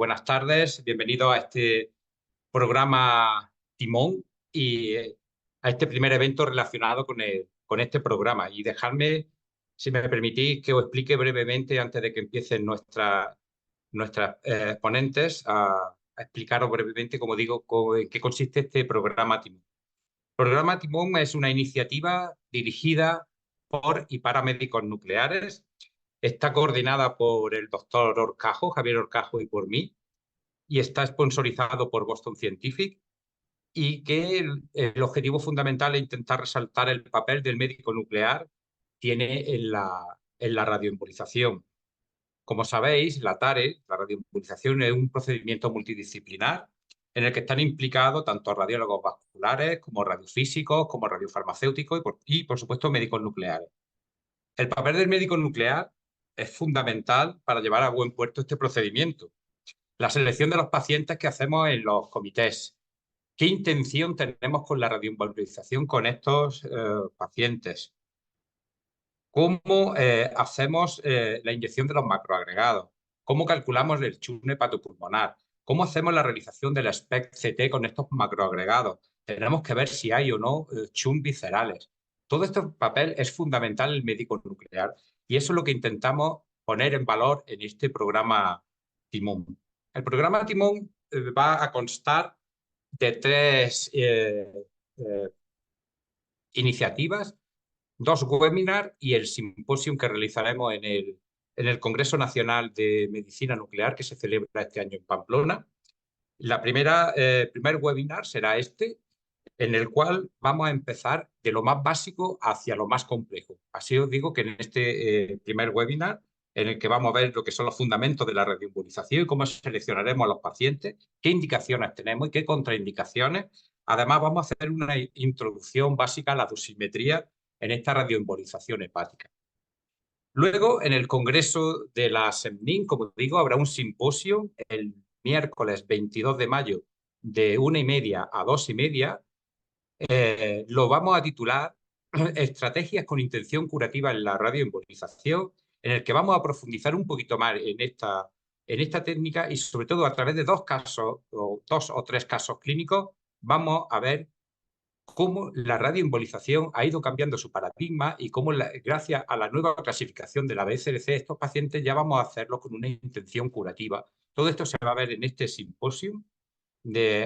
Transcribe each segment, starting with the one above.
buenas tardes, bienvenido a este programa Timón y a este primer evento relacionado con este programa. Y dejadme, si me permitís, que os explique brevemente, antes de que empiecen nuestras ponentes, a explicaros brevemente, como digo, en qué consiste este programa Timón. El programa Timón es una iniciativa dirigida por y para médicos nucleares. Está coordinada por el doctor Horcajo, Javier Horcajo, y por mí, y está sponsorizado por Boston Scientific, y que el objetivo fundamental es intentar resaltar el papel del médico nuclear tiene en la radioembolización. Como sabéis, la TARE, la radioembolización, es un procedimiento multidisciplinar en el que están implicados tanto radiólogos vasculares como radiofísicos, como radiofarmacéuticos por supuesto, médicos nucleares. El papel del médico nuclear es fundamental para llevar a buen puerto este procedimiento. La selección de los pacientes que hacemos en los comités. ¿Qué intención tenemos con la radioembolización con estos pacientes? ¿Cómo hacemos la inyección de los macroagregados? ¿Cómo calculamos el churn hepatopulmonar? ¿Cómo hacemos la realización del SPECT-CT con estos macroagregados? Tenemos que ver si hay o no churn viscerales. Todo este papel es fundamental en el médico nuclear, y eso es lo que intentamos poner en valor en este programa Timón. El programa Timón va a constar de tres iniciativas: dos webinars y el simposium que realizaremos en el Congreso Nacional de Medicina Nuclear, que se celebra este año en Pamplona. Primer webinar será este, en el cual vamos a empezar de lo más básico hacia lo más complejo. Así os digo que en este primer webinar, en el que vamos a ver lo que son los fundamentos de la radioembolización y cómo seleccionaremos a los pacientes, qué indicaciones tenemos y qué contraindicaciones. Además, vamos a hacer una introducción básica a la dosimetría en esta radioembolización hepática. Luego, en el Congreso de la SEMNIN, como digo, habrá un simposio el miércoles 22 de mayo de 1:30 a 2:30. Lo vamos a titular Estrategias con intención curativa en la radioembolización, en el que vamos a profundizar un poquito más en esta técnica, y sobre todo a través de dos o tres casos clínicos vamos a ver cómo la radioembolización ha ido cambiando su paradigma y cómo, gracias a la nueva clasificación de la BCLC, estos pacientes ya vamos a hacerlo con una intención curativa. Todo esto se va a ver en este simposio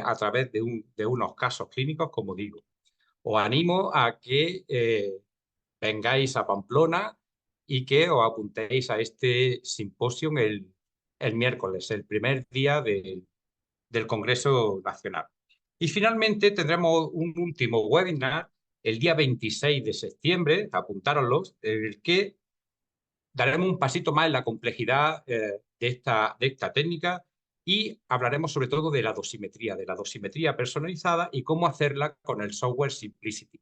a través de unos casos clínicos, como digo. Os animo a que vengáis a Pamplona y que os apuntéis a este simposio el miércoles, el primer día del Congreso Nacional. Y finalmente tendremos un último webinar el día 26 de septiembre, apuntároslos, en el que daremos un pasito más en la complejidad de esta técnica, y hablaremos sobre todo de la dosimetría personalizada y cómo hacerla con el software Simplicity.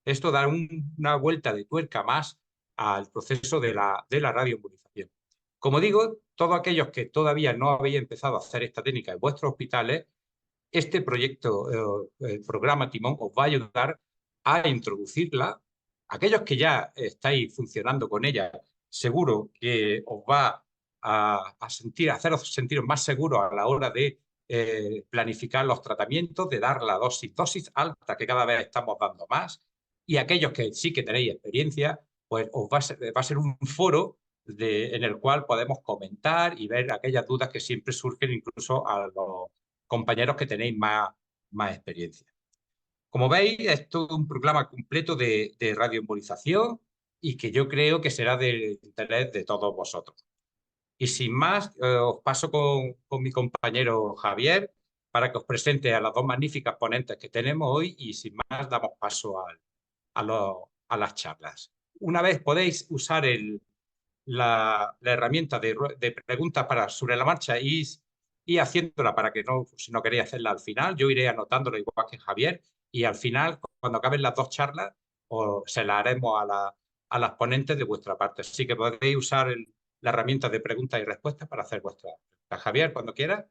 Esto da una vuelta de tuerca más al proceso de la radioembolización. Como digo, todos aquellos que todavía no habéis empezado a hacer esta técnica en vuestros hospitales, este proyecto, el programa Timón, os va a ayudar a introducirla. Aquellos que ya estáis funcionando con ella, seguro que os va a haceros sentir más seguros a la hora de planificar los tratamientos, de dar la dosis alta, que cada vez estamos dando más. Y aquellos que sí que tenéis experiencia, pues va a ser un foro en el cual podemos comentar y ver aquellas dudas que siempre surgen, incluso a los compañeros que tenéis más experiencia. Como veis, es todo un programa completo de radioembolización, y que yo creo que será del interés de todos vosotros. Y sin más, os paso con mi compañero Javier para que os presente a las dos magníficas ponentes que tenemos hoy, y sin más damos paso a las charlas. Una vez podéis usar la herramienta de preguntas sobre la marcha y haciéndola, para que no, si no queréis hacerla al final, yo iré anotándola igual que Javier, y al final, cuando acaben las dos charlas, se la haremos a las ponentes de vuestra parte. Así que podéis usar la herramienta de preguntas y respuestas para hacer vuestra pregunta. Javier, cuando quieras.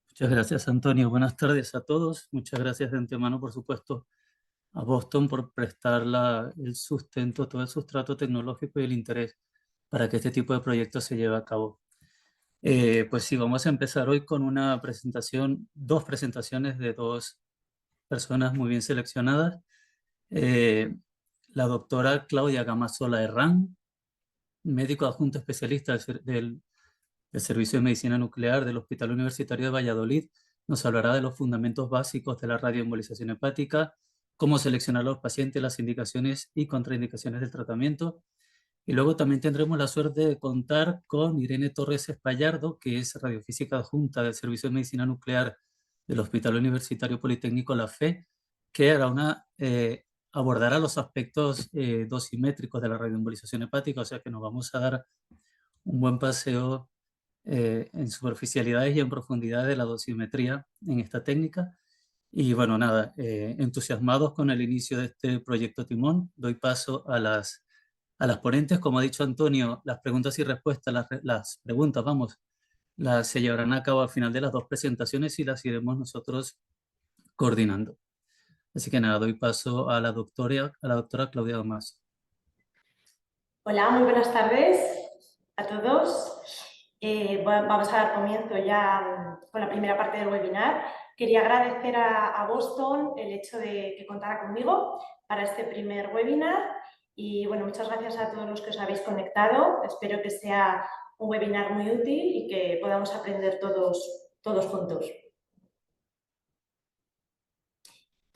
Muchas gracias, Antonio. Buenas tardes a todos. Muchas gracias de antemano, por supuesto, a Boston por prestar el sustento, todo el sustrato tecnológico y el interés para que este tipo de proyectos se lleve a cabo. Pues sí, vamos a empezar hoy con una presentación, dos presentaciones de dos personas muy bien seleccionadas. La doctora Claudia Gamasola Herrán, médico adjunto especialista del Servicio de Medicina Nuclear del Hospital Universitario de Valladolid, nos hablará de los fundamentos básicos de la radioembolización hepática, cómo seleccionar a los pacientes, las indicaciones y contraindicaciones del tratamiento. Y luego también tendremos la suerte de contar con Irene Torres Espallardo, que es radiofísica adjunta del Servicio de Medicina Nuclear del Hospital Universitario Politécnico La Fe, que abordará los aspectos dosimétricos de la radioembolización hepática, o sea que nos vamos a dar un buen paseo en superficialidades y en profundidad de la dosimetría en esta técnica. Y bueno, nada, entusiasmados con el inicio de este proyecto Timón, doy paso a las ponentes. Como ha dicho Antonio, las preguntas y respuestas, las preguntas, vamos, se llevarán a cabo al final de las dos presentaciones y las iremos nosotros coordinando. Así que nada, doy paso a la doctora Claudia Damas. Hola, muy buenas tardes a todos. Vamos a dar comienzo ya con la primera parte del webinar. Quería agradecer a Boston el hecho de que contara conmigo para este primer webinar y bueno, muchas gracias a todos los que os habéis conectado. Espero que sea un webinar muy útil y que podamos aprender todos juntos.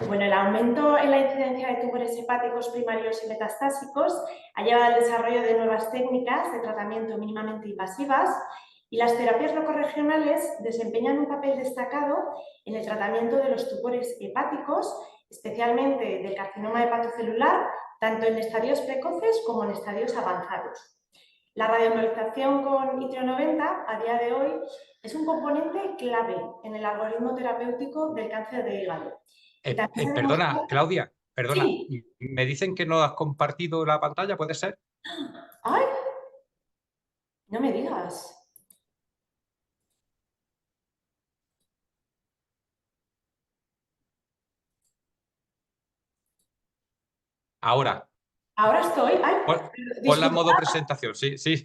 Bueno, el aumento en la incidencia de tumores hepáticos primarios y metastásicos ha llevado al desarrollo de nuevas técnicas de tratamiento mínimamente invasivas y las terapias locorregionales desempeñan un papel destacado en el tratamiento de los tumores hepáticos, especialmente del carcinoma hepatocelular, tanto en estadios precoces como en estadios avanzados. La radioembolización con itrio-90 a día de hoy es un componente clave en el algoritmo terapéutico del cáncer de hígado. Perdona, Claudia, perdona. Sí. Me dicen que no has compartido la pantalla, ¿puede ser? ¡Ay! No me digas. Ahora. Ahora estoy. ¡Ay! Ponla en modo presentación, sí, sí.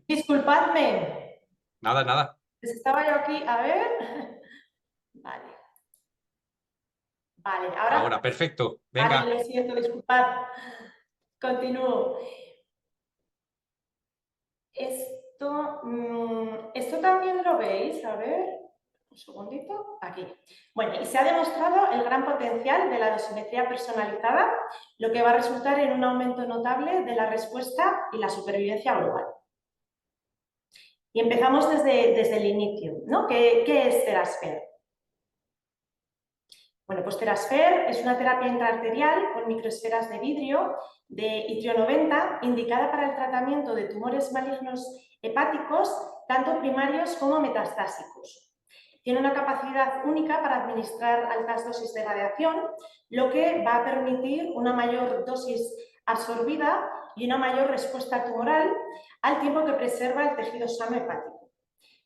Disculpadme. Nada, nada. Pues estaba yo aquí, a ver. Vale. Vale, Ahora, perfecto. Venga. Vale, lo siento, disculpad. Continúo. Esto también lo veis, a ver, un segundito, aquí. Bueno, y se ha demostrado el gran potencial de la dosimetría personalizada, lo que va a resultar en un aumento notable de la respuesta y la supervivencia global. Y empezamos desde el inicio, ¿no? ¿Qué es Therasfer? Bueno, pues Therasfer es una terapia intraarterial con microesferas de vidrio de itrio-90 indicada para el tratamiento de tumores malignos hepáticos, tanto primarios como metastásicos. Tiene una capacidad única para administrar altas dosis de radiación, lo que va a permitir una mayor dosis absorbida y una mayor respuesta tumoral al tiempo que preserva el tejido sano hepático.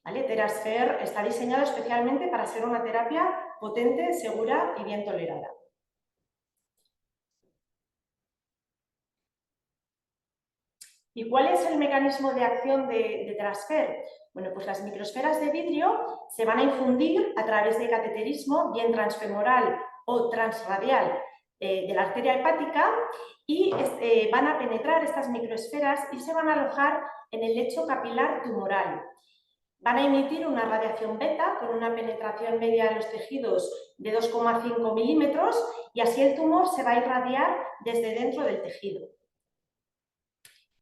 ¿Vale? Therasfer está diseñado especialmente para ser una terapia potente, segura y bien tolerada. ¿Y cuál es el mecanismo de acción de Therasfer? Bueno, pues las microesferas de vidrio se van a infundir a través de cateterismo, bien transfemoral o transradial de la arteria hepática y van a penetrar estas microesferas y se van a alojar en el lecho capilar tumoral. Van a emitir una radiación beta con una penetración media en los tejidos de 2,5 milímetros y así el tumor se va a irradiar desde dentro del tejido.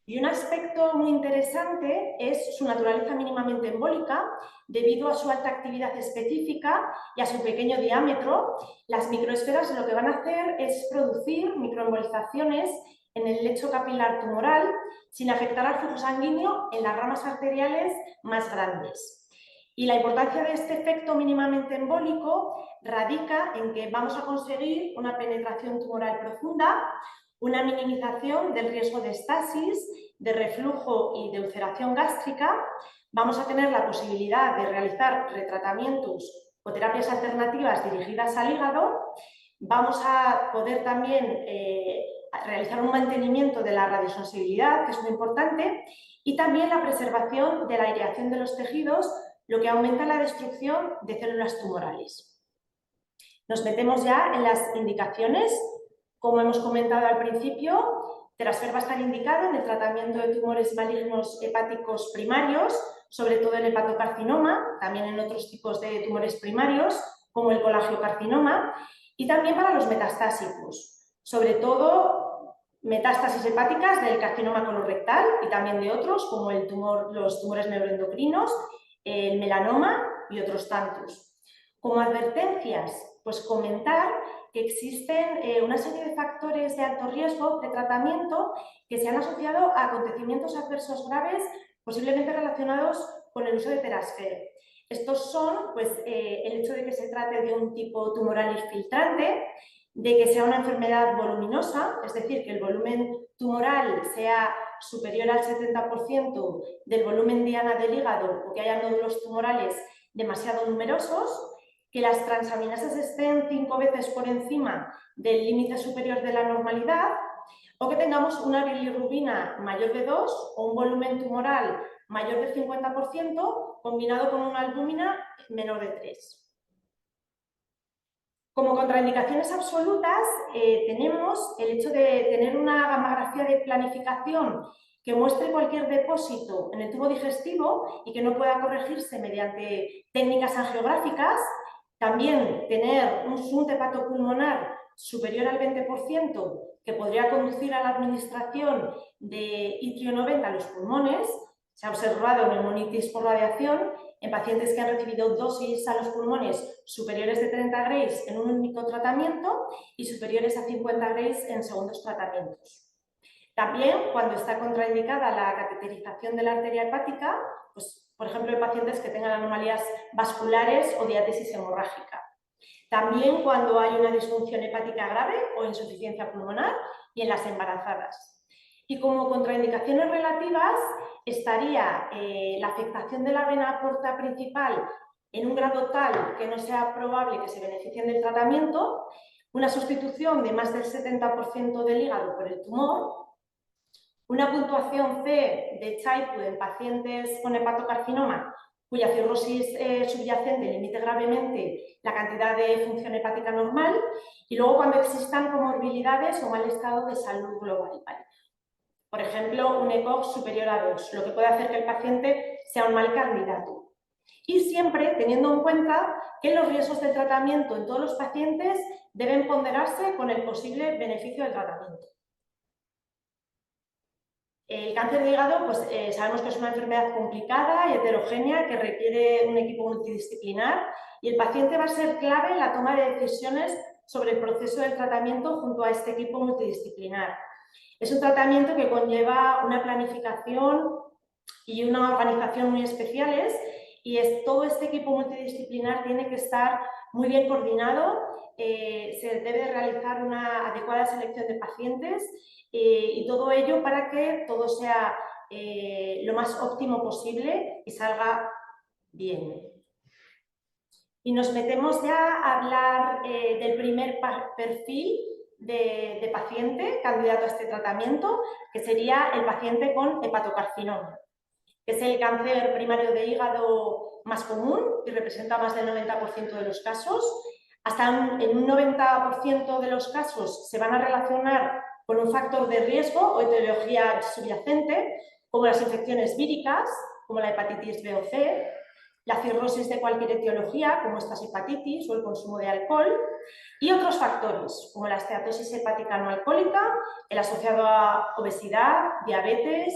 Y un aspecto muy interesante es su naturaleza mínimamente embólica. Debido a su alta actividad específica y a su pequeño diámetro, las microesferas lo que van a hacer es producir microembolizaciones en el lecho capilar tumoral sin afectar al flujo sanguíneo en las ramas arteriales más grandes. Y la importancia de este efecto mínimamente embólico radica en que vamos a conseguir una penetración tumoral profunda, una minimización del riesgo de estasis, de reflujo y de ulceración gástrica. Vamos a tener la posibilidad de realizar retratamientos o terapias alternativas dirigidas al hígado. Vamos a poder también realizar un mantenimiento de la radiosensibilidad, que es muy importante, y también la preservación de la aireación de los tejidos, lo que aumenta la destrucción de células tumorales. Nos metemos ya en las indicaciones. Como hemos comentado al principio, Trasfer va a estar indicado en el tratamiento de tumores malignos hepáticos primarios, sobre todo el hepatocarcinoma, también en otros tipos de tumores primarios, como el colangiocarcinoma, y también para los metastásicos, sobre todo metástasis hepáticas del carcinoma colorectal y también de otros, como los tumores neuroendocrinos, el melanoma y otros tantos. Como advertencias, pues comentar que existen una serie de factores de alto riesgo de tratamiento que se han asociado a acontecimientos adversos graves posiblemente relacionados con el uso de Trasfer. Estos son pues, el hecho de que se trate de un tipo tumoral infiltrante, de que sea una enfermedad voluminosa, es decir, que el volumen tumoral sea superior al 70% del volumen diana del hígado o que haya nódulos tumorales demasiado numerosos, que las transaminasas estén 5 veces por encima del límite superior de la normalidad o que tengamos una bilirrubina mayor de 2 o un volumen tumoral mayor del 50% combinado con una albúmina menor de 3. Como contraindicaciones absolutas tenemos el hecho de tener una gamografía de planificación que muestre cualquier depósito en el tubo digestivo y que no pueda corregirse mediante técnicas angiográficas. También tener un shunt hepatopulmonar superior al 20% que podría conducir a la administración de itrio 90 a los pulmones. Se ha observado neumonitis por radiación en pacientes que han recibido dosis a los pulmones superiores de 30 Grays en un único tratamiento y superiores a 50 Grays en segundos tratamientos. También, cuando está contraindicada la cateterización de la arteria hepática, pues, por ejemplo, en pacientes que tengan anomalías vasculares o diátesis hemorrágica. También cuando hay una disfunción hepática grave o insuficiencia pulmonar y en las embarazadas. Y como contraindicaciones relativas estaría la afectación de la vena porta principal en un grado tal que no sea probable que se beneficien del tratamiento, una sustitución de más del 70% del hígado por el tumor, una puntuación C de Child en pacientes con hepatocarcinoma cuya cirrosis subyacente limite gravemente la cantidad de función hepática normal, y luego cuando existan comorbilidades o mal estado de salud global. ¿Vale? Por ejemplo, un ECOG superior a 2, lo que puede hacer que el paciente sea un mal candidato. Y siempre teniendo en cuenta que los riesgos del tratamiento en todos los pacientes deben ponderarse con el posible beneficio del tratamiento. El cáncer de hígado, pues sabemos que es una enfermedad complicada y heterogénea que requiere un equipo multidisciplinar y el paciente va a ser clave en la toma de decisiones sobre el proceso del tratamiento junto a este equipo multidisciplinar. Es un tratamiento que conlleva una planificación y una organización muy especiales y todo este equipo multidisciplinar tiene que estar muy bien coordinado, se debe realizar una adecuada selección de pacientes y todo ello para que todo sea lo más óptimo posible y salga bien. Y nos metemos ya a hablar del primer perfil de paciente candidato a este tratamiento, que sería el paciente con hepatocarcinoma, que es el cáncer primario de hígado más común y representa más del 90% de los casos. Hasta en un 90% de los casos se van a relacionar con un factor de riesgo o etiología subyacente, como las infecciones víricas, como la hepatitis B o C, la cirrosis de cualquier etiología, como estas hepatitis o el consumo de alcohol, y otros factores, como la esteatosis hepática no alcohólica, el asociado a obesidad, diabetes,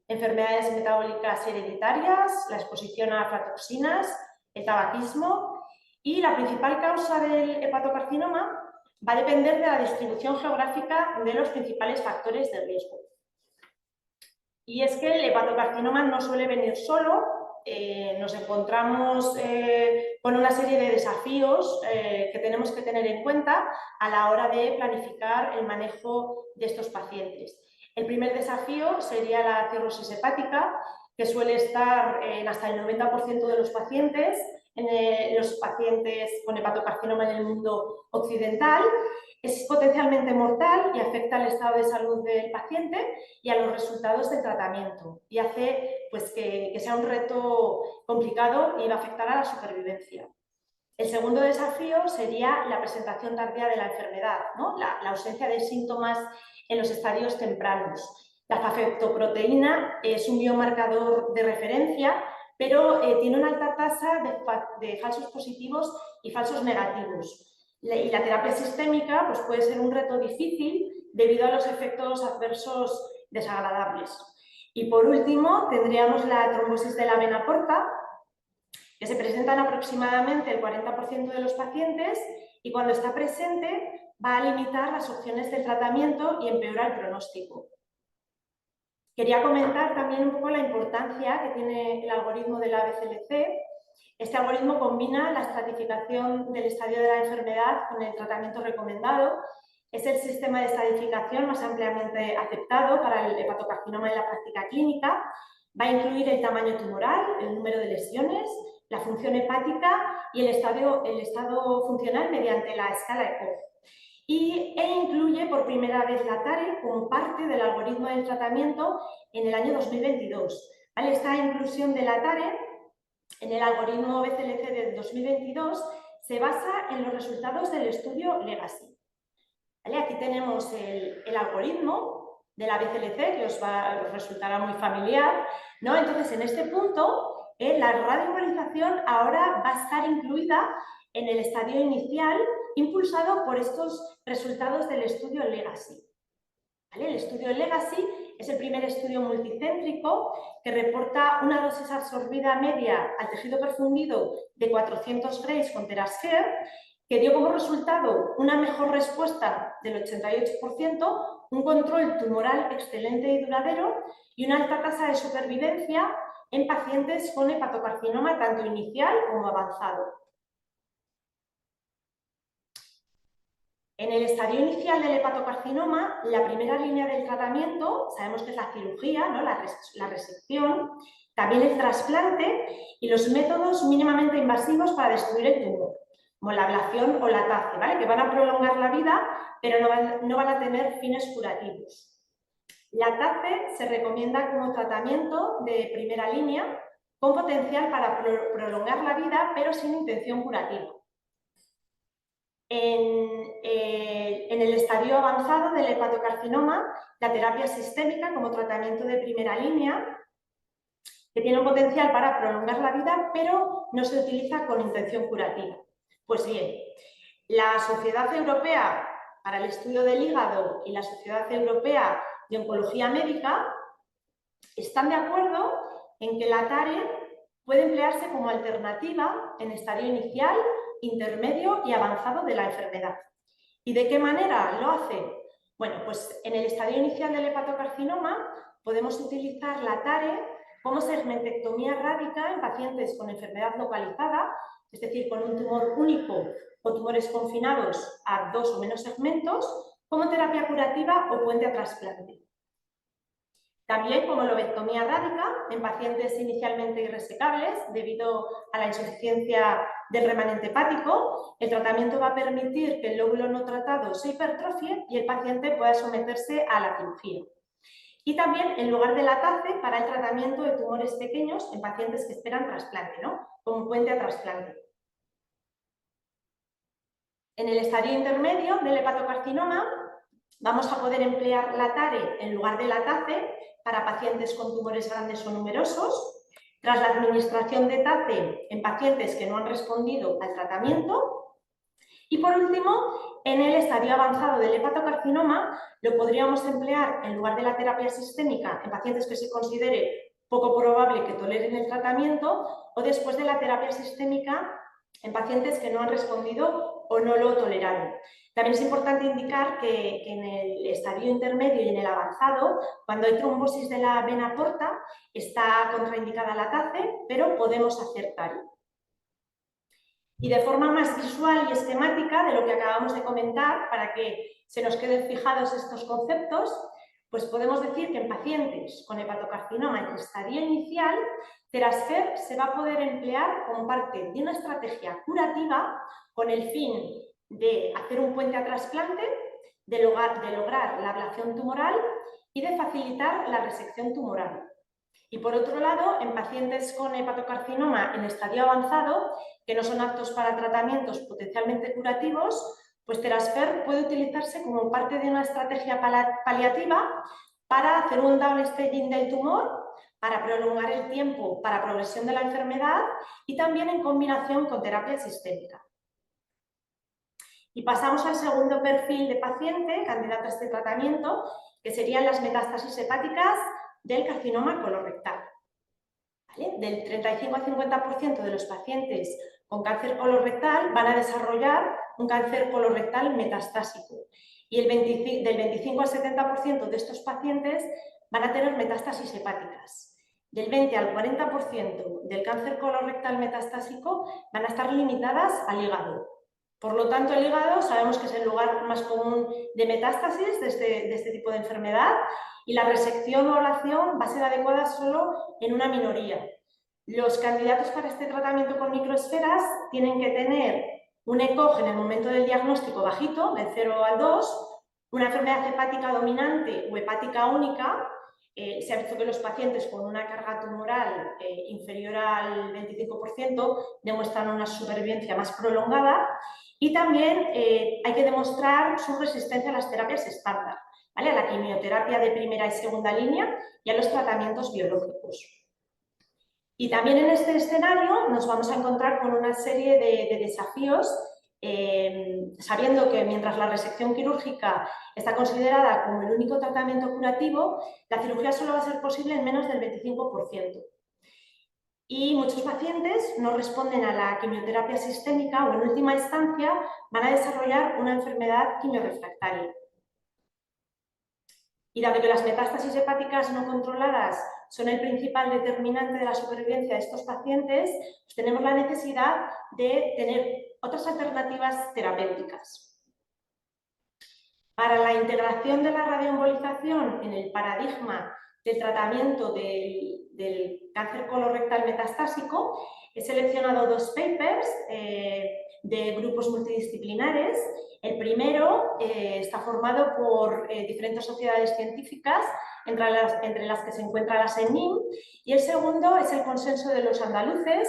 enfermedades metabólicas hereditarias, la exposición a aflatoxinas, el tabaquismo, y la principal causa del hepatocarcinoma va a depender de la distribución geográfica de los principales factores de riesgo. Y es que el hepatocarcinoma no suele venir solo, nos encontramos con una serie de desafíos que tenemos que tener en cuenta a la hora de planificar el manejo de estos pacientes. El primer desafío sería la cirrosis hepática, que suele estar en hasta el 90% de los pacientes con hepatocarcinoma en el mundo occidental. Es potencialmente mortal y afecta al estado de salud del paciente y a los resultados del tratamiento, y hace pues, que sea un reto complicado y va a afectar a la supervivencia. El segundo desafío sería la presentación tardía de la enfermedad, ¿no? La ausencia de síntomas en los estadios tempranos. La facetoproteína es un biomarcador de referencia, pero tiene una alta tasa de falsos positivos y falsos negativos. Y la terapia sistémica pues, puede ser un reto difícil debido a los efectos adversos desagradables. Y por último, tendríamos la trombosis de la vena porta, que se presenta en aproximadamente el 40% de los pacientes y cuando está presente va a limitar las opciones de tratamiento y empeora el pronóstico. Quería comentar también un poco la importancia que tiene el algoritmo de la BCLC. Este algoritmo combina la estratificación del estadio de la enfermedad con el tratamiento recomendado. Es el sistema de estratificación más ampliamente aceptado para el hepatocarcinoma en la práctica clínica. Va a incluir el tamaño tumoral, el número de lesiones, la función hepática y el estado funcional mediante la escala ECOG. E incluye por primera vez la TARE como parte del algoritmo del tratamiento en el año 2022. ¿Vale? Esta inclusión de la TARE en el algoritmo BCLC de 2022 se basa en los resultados del estudio Legacy. ¿Vale? Aquí tenemos el algoritmo de la BCLC, que os resultará muy familiar, ¿no? Entonces, en este punto, la radioembolización ahora va a estar incluida en el estadio inicial, impulsado por estos resultados del estudio Legacy. ¿Vale? El estudio Legacy es el primer estudio multicéntrico que reporta una dosis absorbida media al tejido perfundido de 400 Grays con Terasker, que dio como resultado una mejor respuesta del 88%, un control tumoral excelente y duradero y una alta tasa de supervivencia en pacientes con hepatocarcinoma tanto inicial como avanzado. En el estadio inicial del hepatocarcinoma, la primera línea del tratamiento, sabemos que es la cirugía, ¿no? la resección, también el trasplante y los métodos mínimamente invasivos para destruir el tumor, como la ablación o la TACE, ¿vale? Que van a prolongar la vida, pero no van a tener fines curativos. La TACE se recomienda como tratamiento de primera línea con potencial para prolongar la vida, pero sin intención curativa. En el estadio avanzado del hepatocarcinoma, la terapia sistémica como tratamiento de primera línea, que tiene un potencial para prolongar la vida, pero no se utiliza con intención curativa. Pues bien, la Sociedad Europea para el Estudio del Hígado y la Sociedad Europea de Oncología Médica están de acuerdo en que la TARE puede emplearse como alternativa en estadio inicial, intermedio y avanzado de la enfermedad. ¿Y de qué manera lo hace? Bueno, pues en el estadio inicial del hepatocarcinoma podemos utilizar la TARE como segmentectomía rádica en pacientes con enfermedad localizada, es decir, con un tumor único o tumores confinados a 2 o menos segmentos, como terapia curativa o puente a trasplante. También como lobectomía rádica en pacientes inicialmente irresecables debido a la insuficiencia del remanente hepático. El tratamiento va a permitir que el lóbulo no tratado se hipertrofie y el paciente pueda someterse a la cirugía. Y también en lugar de la TACE para el tratamiento de tumores pequeños en pacientes que esperan trasplante, ¿no? Como puente a trasplante. En el estadio intermedio del hepatocarcinoma vamos a poder emplear la TARE en lugar de la TACE para pacientes con tumores grandes o numerosos, tras la administración de TACE en pacientes que no han respondido al tratamiento. Y por último, en el estadio avanzado del hepatocarcinoma lo podríamos emplear en lugar de la terapia sistémica en pacientes que se considere poco probable que toleren el tratamiento o después de la terapia sistémica en pacientes que no han respondido o no lo toleraron. También es importante indicar que en el estadio intermedio y en el avanzado, cuando hay trombosis de la vena porta, está contraindicada la TACE, pero podemos hacer TARE. Y de forma más visual y esquemática de lo que acabamos de comentar, para que se nos queden fijados estos conceptos, pues podemos decir que en pacientes con hepatocarcinoma en estadio inicial, Terasker se va a poder emplear como parte de una estrategia curativa con el fin de hacer un puente a trasplante, de lograr la ablación tumoral y de facilitar la resección tumoral. Y por otro lado, en pacientes con hepatocarcinoma en estadio avanzado, que no son aptos para tratamientos potencialmente curativos, pues Terasfer puede utilizarse como parte de una estrategia paliativa para hacer un downstaging del tumor, para prolongar el tiempo para progresión de la enfermedad y también en combinación con terapia sistémica. Y pasamos al segundo perfil de paciente candidato a este tratamiento, que serían las metástasis hepáticas del carcinoma colorectal. ¿Vale? Del 35 al 50% de los pacientes con cáncer colorectal van a desarrollar un cáncer colorectal metastásico y del 25 al 70% de estos pacientes van a tener metástasis hepáticas. Del 20 al 40% del cáncer colorectal metastásico van a estar limitadas al hígado. Por lo tanto, el hígado sabemos que es el lugar más común de metástasis de este tipo de enfermedad y la resección o ablación va a ser adecuada solo en una minoría. Los candidatos para este tratamiento con microesferas tienen que tener un ECOG en el momento del diagnóstico bajito, del 0 al 2, una enfermedad hepática dominante o hepática única. Se ha visto que los pacientes con una carga tumoral inferior al 25% demuestran una supervivencia más prolongada y también hay que demostrar su resistencia a las terapias estándar, ¿vale? A la quimioterapia de primera y segunda línea y a los tratamientos biológicos. Y también en este escenario nos vamos a encontrar con una serie de desafíos, sabiendo que mientras la resección quirúrgica está considerada como el único tratamiento curativo, la cirugía solo va a ser posible en menos del 25%. Y muchos pacientes no responden a la quimioterapia sistémica o en última instancia van a desarrollar una enfermedad quimiorrefractaria. Y dado que las metástasis hepáticas no controladas son el principal determinante de la supervivencia de estos pacientes, pues tenemos la necesidad de tener otras alternativas terapéuticas. Para la integración de la radioembolización en el paradigma del tratamiento del cáncer colorectal metastásico, he seleccionado dos papers de grupos multidisciplinares. El primero está formado por diferentes sociedades científicas, entre las que se encuentra la SENIM, y el segundo es el consenso de los andaluces,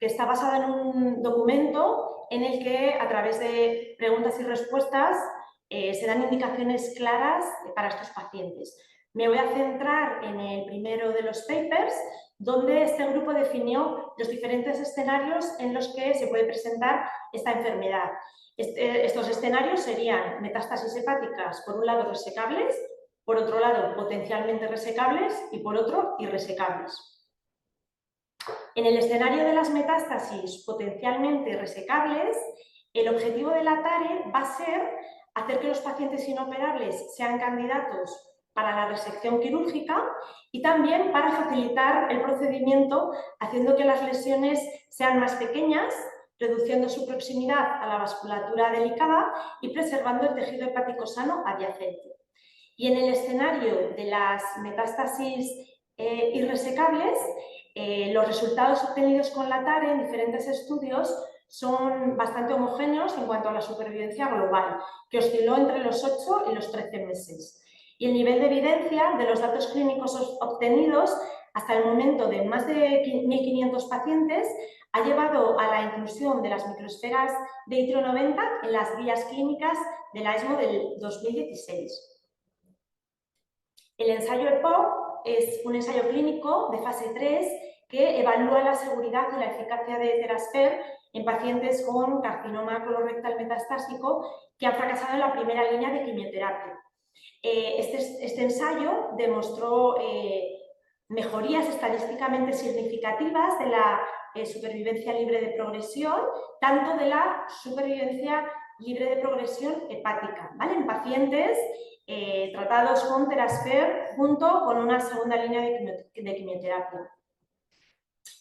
que está basado en un documento en el que, a través de preguntas y respuestas, se dan indicaciones claras para estos pacientes. Me voy a centrar en el primero de los papers, donde este grupo definió los diferentes escenarios en los que se puede presentar esta enfermedad. Estos escenarios serían metástasis hepáticas, por un lado resecables, por otro lado potencialmente resecables y por otro irresecables. En el escenario de las metástasis potencialmente resecables, el objetivo de la TARE va a ser hacer que los pacientes inoperables sean candidatos para la resección quirúrgica y también para facilitar el procedimiento, haciendo que las lesiones sean más pequeñas, reduciendo su proximidad a la vasculatura delicada y preservando el tejido hepático sano adyacente. Y en el escenario de las metástasis irresecables, los resultados obtenidos con la TARE en diferentes estudios son bastante homogéneos en cuanto a la supervivencia global, que osciló entre los 8 y los 13 meses. Y el nivel de evidencia de los datos clínicos obtenidos hasta el momento de más de 1.500 pacientes ha llevado a la inclusión de las microesferas de Itrio 90 en las guías clínicas de la ESMO del 2016. El ensayo EPOC es un ensayo clínico de fase 3 que evalúa la seguridad y la eficacia de Terasfer en pacientes con carcinoma colorectal metastásico que han fracasado en la primera línea de quimioterapia. Este ensayo demostró mejorías estadísticamente significativas de la supervivencia libre de progresión, tanto de la supervivencia libre de progresión hepática, ¿vale? En pacientes tratados con Terasfer junto con una segunda línea de quimioterapia.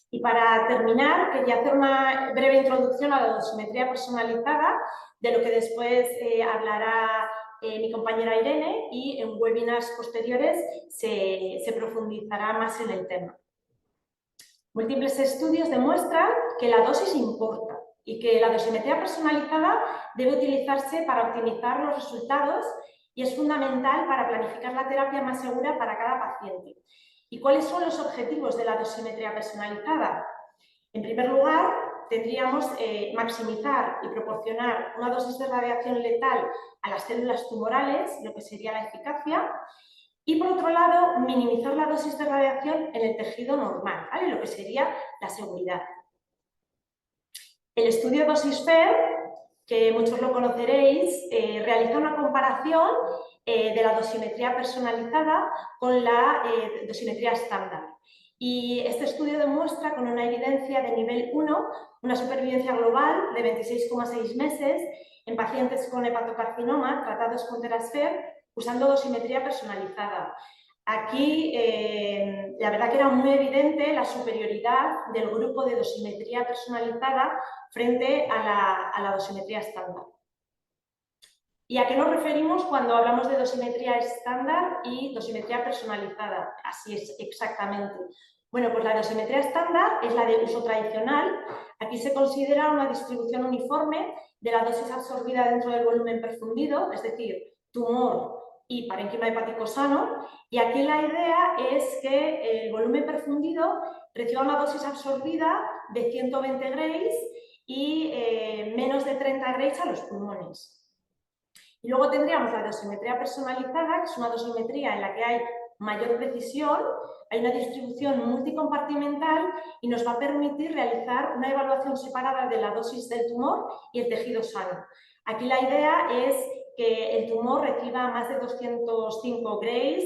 Y para terminar, quería hacer una breve introducción a la dosimetría personalizada, de lo que después hablará mi compañera Irene, y en webinars posteriores se profundizará más en el tema. Múltiples estudios demuestran que la dosis importa, y que la dosimetría personalizada debe utilizarse para optimizar los resultados y es fundamental para planificar la terapia más segura para cada paciente. ¿Y cuáles son los objetivos de la dosimetría personalizada? En primer lugar, tendríamos maximizar y proporcionar una dosis de radiación letal a las células tumorales, lo que sería la eficacia, y por otro lado, minimizar la dosis de radiación en el tejido normal, ¿vale? Lo que sería la seguridad. El estudio DosisFER, que muchos lo conoceréis, realiza una comparación de la dosimetría personalizada con la dosimetría estándar. Y este estudio demuestra con una evidencia de nivel 1 una supervivencia global de 26,6 meses en pacientes con hepatocarcinoma tratados con Terasfer usando dosimetría personalizada. Aquí, la verdad que era muy evidente la superioridad del grupo de dosimetría personalizada frente a la dosimetría estándar. ¿Y a qué nos referimos cuando hablamos de dosimetría estándar y dosimetría personalizada? Así es exactamente. Bueno, pues la dosimetría estándar es la de uso tradicional. Aquí se considera una distribución uniforme de la dosis absorbida dentro del volumen perfundido, es decir, tumor y parénquima hepático sano. Y aquí la idea es que el volumen perfundido reciba una dosis absorbida de 120 Grays y menos de 30 Grays a los pulmones. Y luego tendríamos la dosimetría personalizada, que es una dosimetría en la que hay mayor precisión, hay una distribución multicompartimental y nos va a permitir realizar una evaluación separada de la dosis del tumor y el tejido sano. Aquí la idea es que el tumor reciba más de 205 Grays,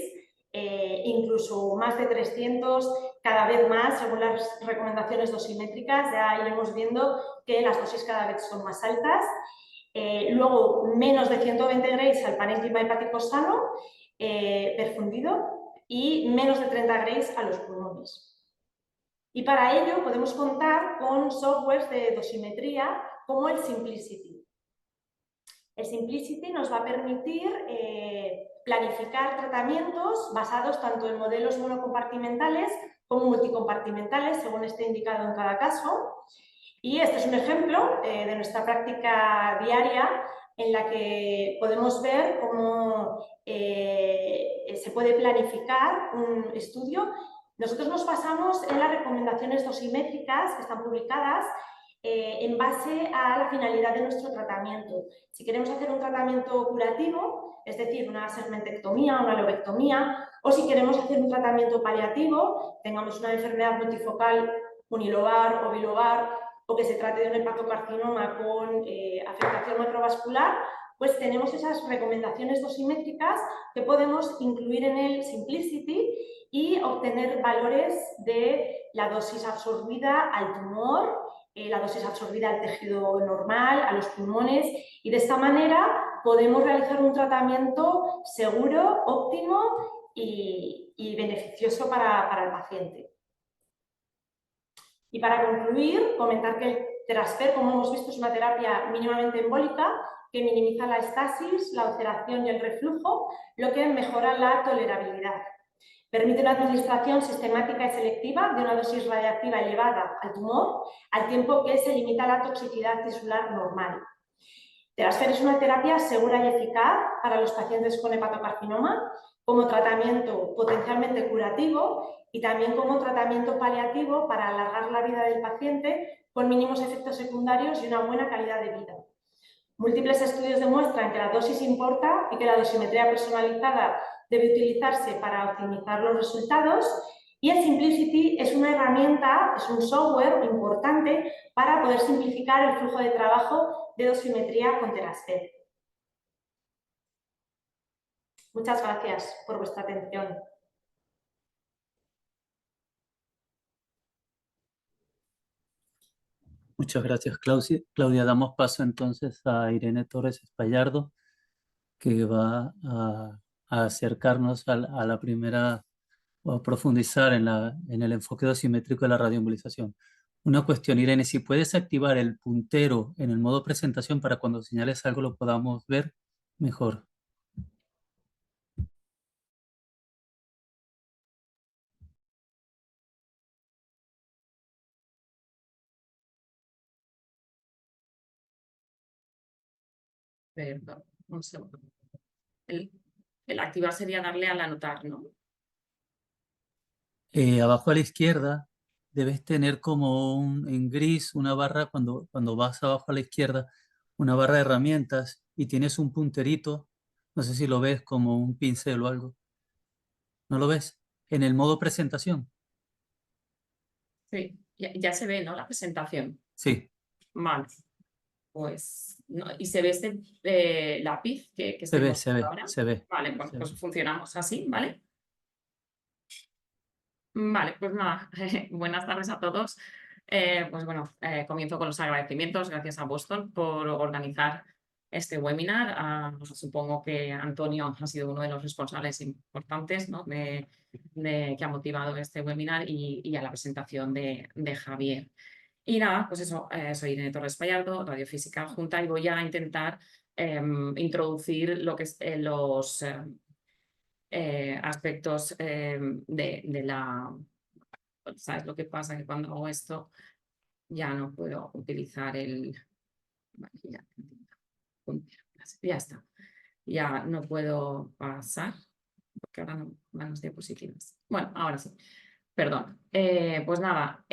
incluso más de 300, cada vez más, según las recomendaciones dosimétricas, ya iremos viendo que las dosis cada vez son más altas. Luego, menos de 120 Grays al parénquima hepático sano, perfundido, y menos de 30 Grays a los pulmones. Y para ello podemos contar con softwares de dosimetría como el Simplicity. El Simplicity nos va a permitir planificar tratamientos basados tanto en modelos monocompartimentales como multicompartimentales, según esté indicado en cada caso. Y este es un ejemplo de nuestra práctica diaria en la que podemos ver cómo se puede planificar un estudio. Nosotros nos basamos en las recomendaciones dosimétricas que están publicadas en base a la finalidad de nuestro tratamiento. Si queremos hacer un tratamiento curativo, es decir, una segmentectomía, una lobectomía, o si queremos hacer un tratamiento paliativo, tengamos una enfermedad multifocal unilobar o bilobar, o que se trate de un hepatocarcinoma con afectación macrovascular, pues tenemos esas recomendaciones dosimétricas que podemos incluir en el Simplicity y obtener valores de la dosis absorbida al tumor, la dosis absorbida al tejido normal, a los pulmones, y de esta manera podemos realizar un tratamiento seguro, óptimo y beneficioso para el paciente. Y para concluir, comentar que el Terasfer, como hemos visto, es una terapia mínimamente embólica que minimiza la estasis, la ulceración y el reflujo, lo que mejora la tolerabilidad. Permite una administración sistemática y selectiva de una dosis radiactiva elevada al tumor, al tiempo que se limita la toxicidad tisular normal. Terasfer es una terapia segura y eficaz para los pacientes con hepatocarcinoma, como tratamiento potencialmente curativo y también como tratamiento paliativo para alargar la vida del paciente con mínimos efectos secundarios y una buena calidad de vida. Múltiples estudios demuestran que la dosis importa y que la dosimetría personalizada debe utilizarse para optimizar los resultados, y el Simplicity es una herramienta, es un software importante para poder simplificar el flujo de trabajo de dosimetría con Terasfer. Muchas gracias por vuestra atención. Muchas gracias, Claudia. Damos paso entonces a Irene Torres Espallardo, que va a acercarnos a la primera, o a profundizar en el enfoque dosimétrico de la radioembolización. Una cuestión, Irene, si puedes activar el puntero en el modo presentación para cuando señales algo lo podamos ver mejor. Perdón, un segundo. El activar sería darle al anotar, ¿no? Abajo a la izquierda debes tener como en gris una barra, cuando vas abajo a la izquierda, una barra de herramientas y tienes un punterito, no sé si lo ves como un pincel o algo. ¿No lo ves? En el modo presentación. Sí, ya se ve, ¿no? La presentación. Sí, Vale. Pues, no, ¿y se ve este lápiz que se estoy ve, mostrando ahora? se ve. Vale, bueno, se pues ve. funcionamos así, ¿vale? Vale, pues nada, buenas tardes a todos. Pues bueno, comienzo con los agradecimientos. Gracias a Boston por organizar este webinar. Supongo que Antonio ha sido uno de los responsables importantes, ¿no? Que ha motivado este webinar y a la presentación de Javier. Y nada, pues eso, soy Irene Torres Pallardo, radiofísica adjunta, y voy a intentar introducir lo que es los aspectos de la... ¿Sabes lo que pasa? Que cuando hago esto ya no puedo utilizar el... Vale, ya está. Ya no puedo pasar, porque ahora no van las diapositivas. Bueno, ahora sí. Perdón. Pues nada,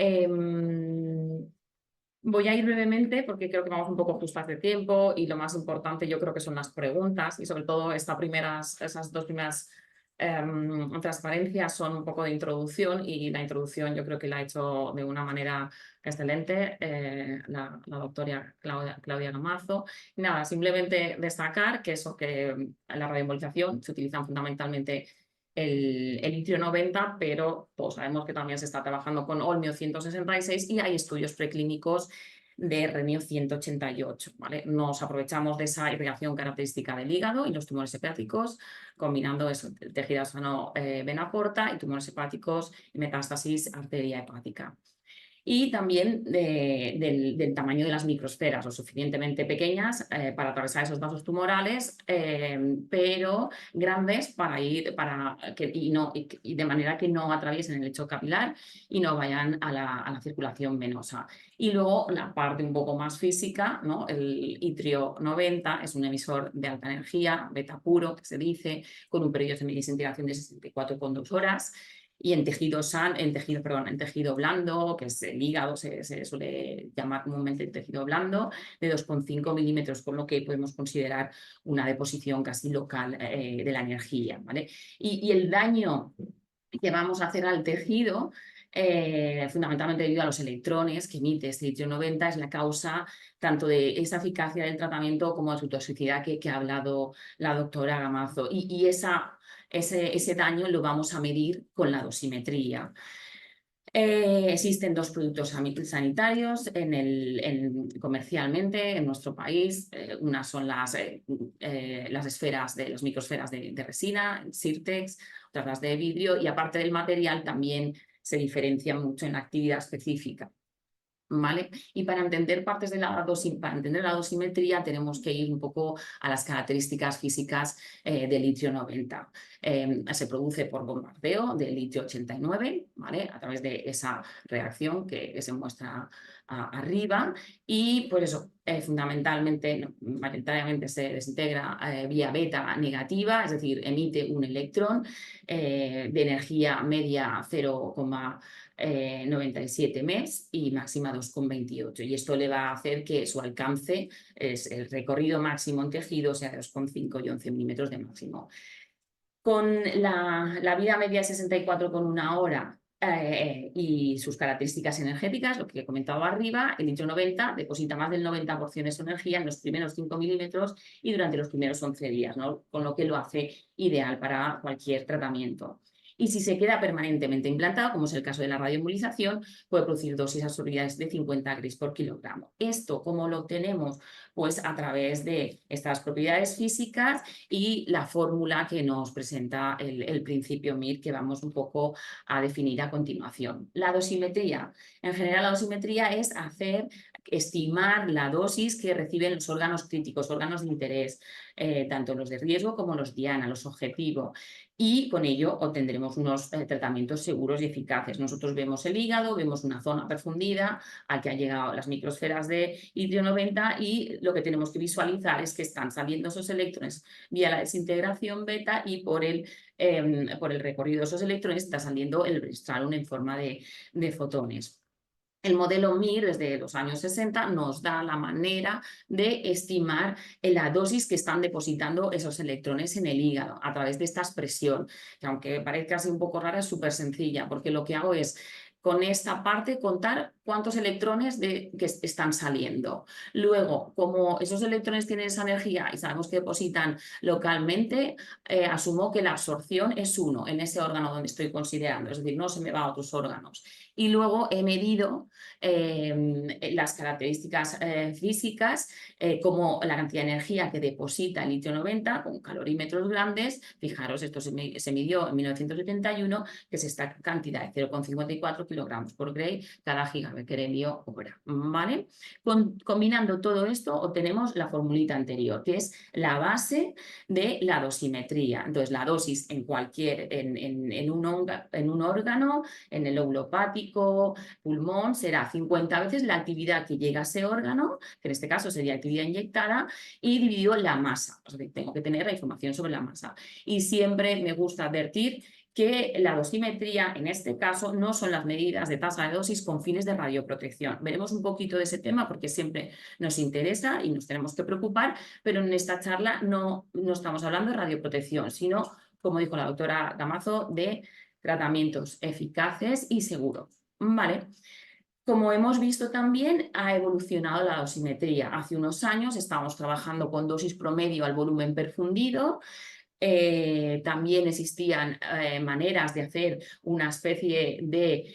voy a ir brevemente porque creo que vamos un poco justas de tiempo y lo más importante yo creo que son las preguntas y sobre todo esas dos primeras transparencias son un poco de introducción y la introducción yo creo que la ha hecho de una manera excelente la doctora Claudia Gamazo. Y nada, simplemente destacar que eso, que en la radioembolización se utilizan fundamentalmente el litio 90, pero todos sabemos que también se está trabajando con olmio 166 y hay estudios preclínicos de renio 188. ¿Vale? Nos aprovechamos de esa irrigación característica del hígado y los tumores hepáticos, combinando eso, el tejido sano vena porta y tumores hepáticos y metástasis arteria hepática. Y también del tamaño de las microesferas, lo suficientemente pequeñas para atravesar esos vasos tumorales, pero grandes y de manera que no atraviesen el lecho capilar y no vayan a la circulación venosa. Y luego la parte un poco más física, ¿no? El itrio 90 es un emisor de alta energía, beta puro, que se dice, con un periodo de desintegración de 64,2 horas. Y en tejido blando, que es el hígado, se suele llamar comúnmente el tejido blando, de 2,5 milímetros, con lo que podemos considerar una deposición casi local de la energía. ¿Vale? Y el daño que vamos a hacer al tejido, fundamentalmente debido a los electrones que emite este litio 90, es la causa tanto de esa eficacia del tratamiento como de su toxicidad que ha hablado la doctora Gamazo. Y ese daño lo vamos a medir con la dosimetría. Existen dos productos sanitarios comercialmente en nuestro país. Unas son las esferas las microesferas de resina, Sirtex, otras las de vidrio, y aparte del material también se diferencia mucho en la actividad específica. ¿Vale? Y para entender para entender la dosimetría tenemos que ir un poco a las características físicas del litio 90. Se produce por bombardeo del litio 89, ¿vale? A través de esa reacción que se muestra arriba, y por eso fundamentalmente, mayoritariamente se desintegra vía beta negativa, es decir, emite un electrón de energía media 0,97 mes y máxima 2,28, y esto le va a hacer que su alcance, el recorrido máximo en tejido, sea de 2,5 y 11 milímetros de máximo. Con la vida media de 64,1 hora y sus características energéticas, lo que he comentado arriba, el litio 90 deposita más del 90% de su energía en los primeros 5 milímetros y durante los primeros 11 días, ¿no? Con lo que lo hace ideal para cualquier tratamiento. Y si se queda permanentemente implantado, como es el caso de la radioembolización, puede producir dosis absorbidas de 50 gris por kilogramo. ¿Esto cómo lo obtenemos? Pues a través de estas propiedades físicas y la fórmula que nos presenta el principio MIR, que vamos un poco a definir a continuación. La dosimetría. En general, la dosimetría es hacer estimar la dosis que reciben los órganos críticos, órganos de interés, tanto los de riesgo como los diana, los objetivo, y con ello obtendremos unos tratamientos seguros y eficaces. Nosotros vemos el hígado, vemos una zona perfundida al que han llegado las microsferas de itrio 90 y lo que tenemos que visualizar es que están saliendo esos electrones vía la desintegración beta y por el recorrido de esos electrones está saliendo el brestolon en forma de fotones. El modelo MIR desde los años 60 nos da la manera de estimar la dosis que están depositando esos electrones en el hígado a través de esta expresión, que aunque parezca así un poco rara, es súper sencilla, porque lo que hago es con esta parte contar cuántos electrones que están saliendo. Luego, como esos electrones tienen esa energía y sabemos que depositan localmente, asumo que la absorción es 1 en ese órgano donde estoy considerando, es decir, no se me va a otros órganos. Y luego he medido las características físicas, como la cantidad de energía que deposita el litio 90 con calorímetros grandes. Fijaros, esto se midió en 1971, que es esta cantidad de 0,54 kilogramos por Gray cada gigabecquerelio hora, ¿vale? Combinando todo esto obtenemos la formulita anterior, que es la base de la dosimetría. Entonces, la dosis en un órgano, en el lóbulo hepático, pulmón, será 50 veces la actividad que llega a ese órgano, que en este caso sería actividad inyectada, y dividido la masa. O sea, tengo que tener la información sobre la masa. Y siempre me gusta advertir que la dosimetría, en este caso, no son las medidas de tasa de dosis con fines de radioprotección. Veremos un poquito de ese tema porque siempre nos interesa y nos tenemos que preocupar, pero en esta charla no estamos hablando de radioprotección, sino, como dijo la doctora Damaso, de tratamientos eficaces y seguros. ¿Vale? Como hemos visto también, ha evolucionado la dosimetría. Hace unos años estábamos trabajando con dosis promedio al volumen perfundido. También existían maneras de hacer una especie de,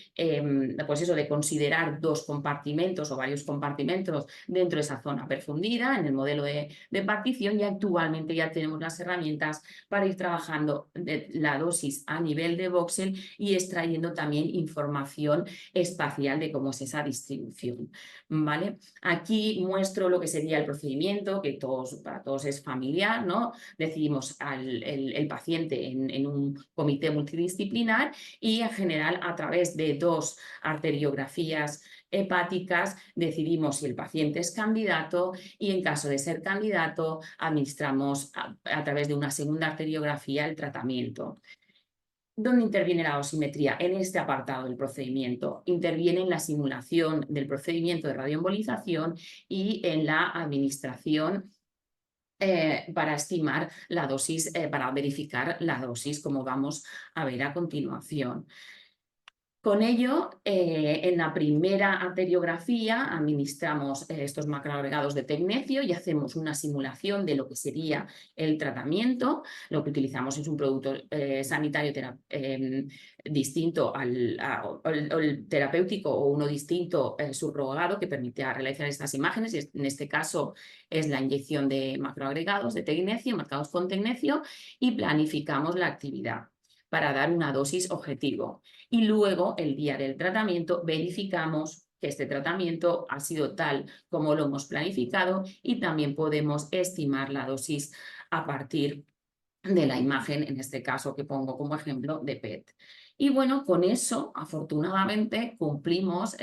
pues eso, de considerar 2 compartimentos o varios compartimentos dentro de esa zona perfundida en el modelo de partición, y actualmente ya tenemos las herramientas para ir trabajando la dosis a nivel de voxel y extrayendo también información espacial de cómo es esa distribución, ¿vale? Aquí muestro lo que sería el procedimiento, que para todos es familiar, ¿no? Decidimos el paciente en un comité multidisciplinar y en general a través de 2 arteriografías hepáticas decidimos si el paciente es candidato y en caso de ser candidato administramos a través de una segunda arteriografía el tratamiento. ¿Dónde interviene la dosimetría? En este apartado del procedimiento. Interviene en la simulación del procedimiento de radioembolización y en la administración para estimar la dosis, para verificar la dosis, como vamos a ver a continuación. Con ello, en la primera arteriografía administramos estos macroagregados de tecnecio y hacemos una simulación de lo que sería el tratamiento. Lo que utilizamos es un producto sanitario distinto al terapéutico o uno distinto subrogado que permite realizar estas imágenes. Y en este caso es la inyección de macroagregados de tecnecio marcados con tecnecio y planificamos la actividad para dar una dosis objetivo. Y luego, el día del tratamiento, verificamos que este tratamiento ha sido tal como lo hemos planificado y también podemos estimar la dosis a partir de la imagen, en este caso que pongo como ejemplo de PET. Y bueno, con eso, afortunadamente, cumplimos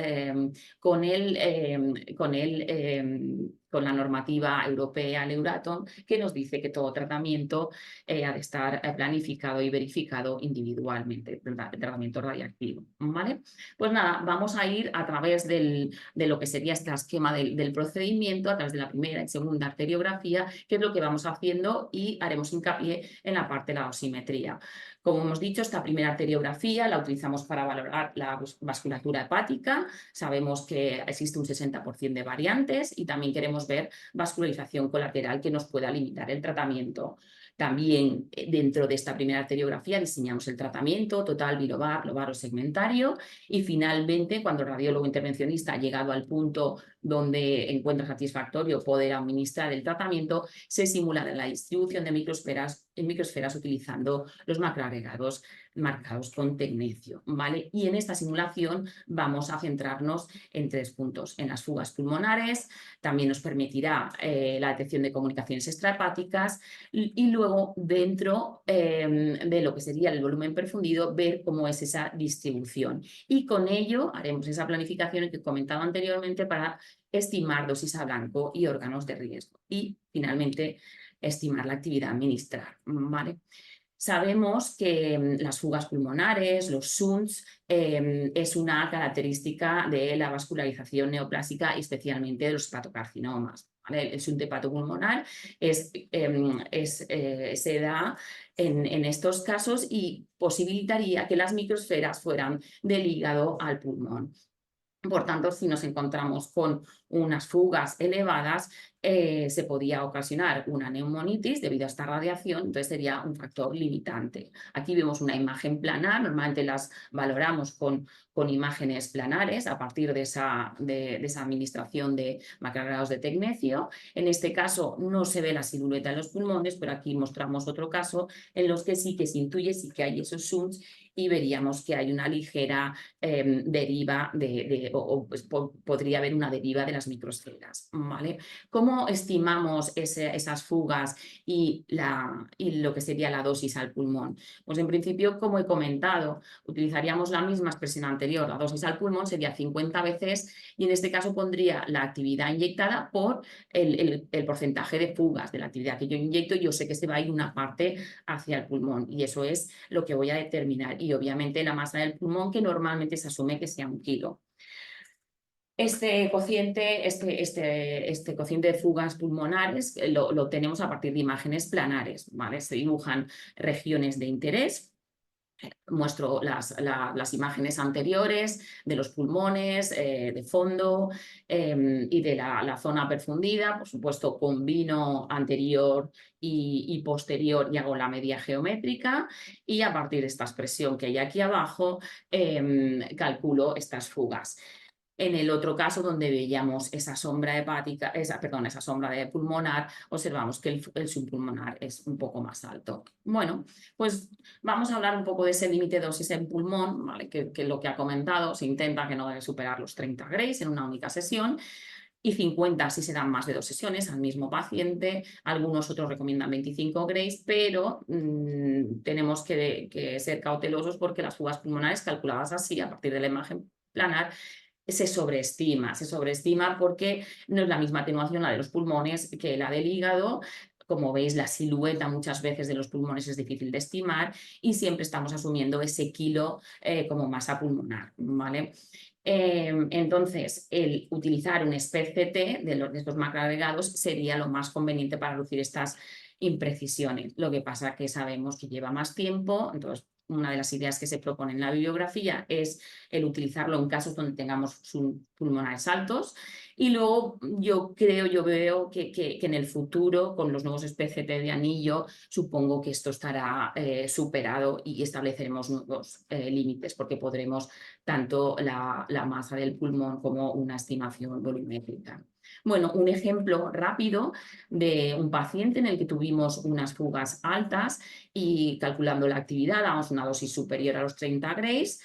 con la normativa europea, el Euratom, que nos dice que todo tratamiento ha de estar planificado y verificado individualmente, el tratamiento radiactivo, ¿vale? Pues nada, vamos a ir a través de lo que sería este esquema del procedimiento, a través de la primera y segunda arteriografía, que es lo que vamos haciendo y haremos hincapié en la parte de la dosimetría. Como hemos dicho, esta primera arteriografía la utilizamos para valorar la vasculatura hepática. Sabemos que existe un 60% de variantes y también queremos ver vascularización colateral que nos pueda limitar el tratamiento. También dentro de esta primera arteriografía diseñamos el tratamiento total, bilobar, lobar o segmentario y finalmente cuando el radiólogo intervencionista ha llegado al punto donde encuentra satisfactorio poder administrar el tratamiento, se simula la distribución de microesferas en microesferas utilizando los macroagregados marcados con tecnecio, ¿vale? Y en esta simulación vamos a centrarnos en 3 puntos: en las fugas pulmonares, también nos permitirá la detección de comunicaciones extrahepáticas y luego dentro de lo que sería el volumen perfundido ver cómo es esa distribución. Y con ello haremos esa planificación que he comentado anteriormente para estimar dosis a blanco y órganos de riesgo. Y finalmente estimar la actividad a administrar, ¿vale? Sabemos que las fugas pulmonares, los shunts, es una característica de la vascularización neoplásica y especialmente de los hepatocarcinomas, ¿vale? El shunt hepatopulmonar se da en estos casos y posibilitaría que las microesferas fueran del hígado al pulmón. Por tanto, si nos encontramos con unas fugas elevadas, se podía ocasionar una neumonitis debido a esta radiación, entonces sería un factor limitante. Aquí vemos una imagen planar, normalmente las valoramos con imágenes planares a partir de esa administración de macroagregados de tecnecio. En este caso no se ve la silueta en los pulmones, pero aquí mostramos otro caso en los que sí que se intuye, sí que hay esos shunts y veríamos que hay una ligera deriva podría haber una deriva de las microesferas, ¿vale? ¿Cómo estimamos esas fugas y lo que sería la dosis al pulmón? Pues en principio, como he comentado, utilizaríamos la misma expresión anterior. La dosis al pulmón sería 50 veces y en este caso pondría la actividad inyectada por el porcentaje de fugas de la actividad que yo inyecto. Yo sé que se va a ir una parte hacia el pulmón y eso es lo que voy a determinar. Y obviamente la masa del pulmón, que normalmente se asume que sea 1 kilo. Este cociente de fugas pulmonares lo tenemos a partir de imágenes planares, ¿vale? Se dibujan regiones de interés. Muestro las imágenes anteriores de los pulmones, de fondo y de la zona perfundida. Por supuesto, combino anterior y posterior y hago la media geométrica y a partir de esta expresión que hay aquí abajo calculo estas fugas. En el otro caso, donde veíamos esa sombra hepática, esa sombra de pulmonar, observamos que el subpulmonar es un poco más alto. Bueno, pues vamos a hablar un poco de ese límite de dosis en pulmón, ¿vale? Que lo que ha comentado, se intenta que no debe superar los 30 grays en una única sesión y 50 si se dan más de 2 sesiones al mismo paciente. Algunos otros recomiendan 25 grays, pero tenemos que ser cautelosos porque las fugas pulmonares calculadas así, a partir de la imagen planar, se sobreestima porque no es la misma atenuación la de los pulmones que la del hígado. Como veis, la silueta muchas veces de los pulmones es difícil de estimar y siempre estamos asumiendo ese kilo como masa pulmonar, ¿vale? Entonces, el utilizar un SPECT de estos macroagregados sería lo más conveniente para reducir estas imprecisiones. Lo que pasa es que sabemos que lleva más tiempo, entonces una de las ideas que se propone en la bibliografía es el utilizarlo en casos donde tengamos pulmonares altos y luego yo veo que en el futuro con los nuevos SPECT de anillo supongo que esto estará superado y estableceremos nuevos límites porque podremos tanto la masa del pulmón como una estimación volumétrica. Bueno, un ejemplo rápido de un paciente en el que tuvimos unas fugas altas y calculando la actividad damos una dosis superior a los 30 grays.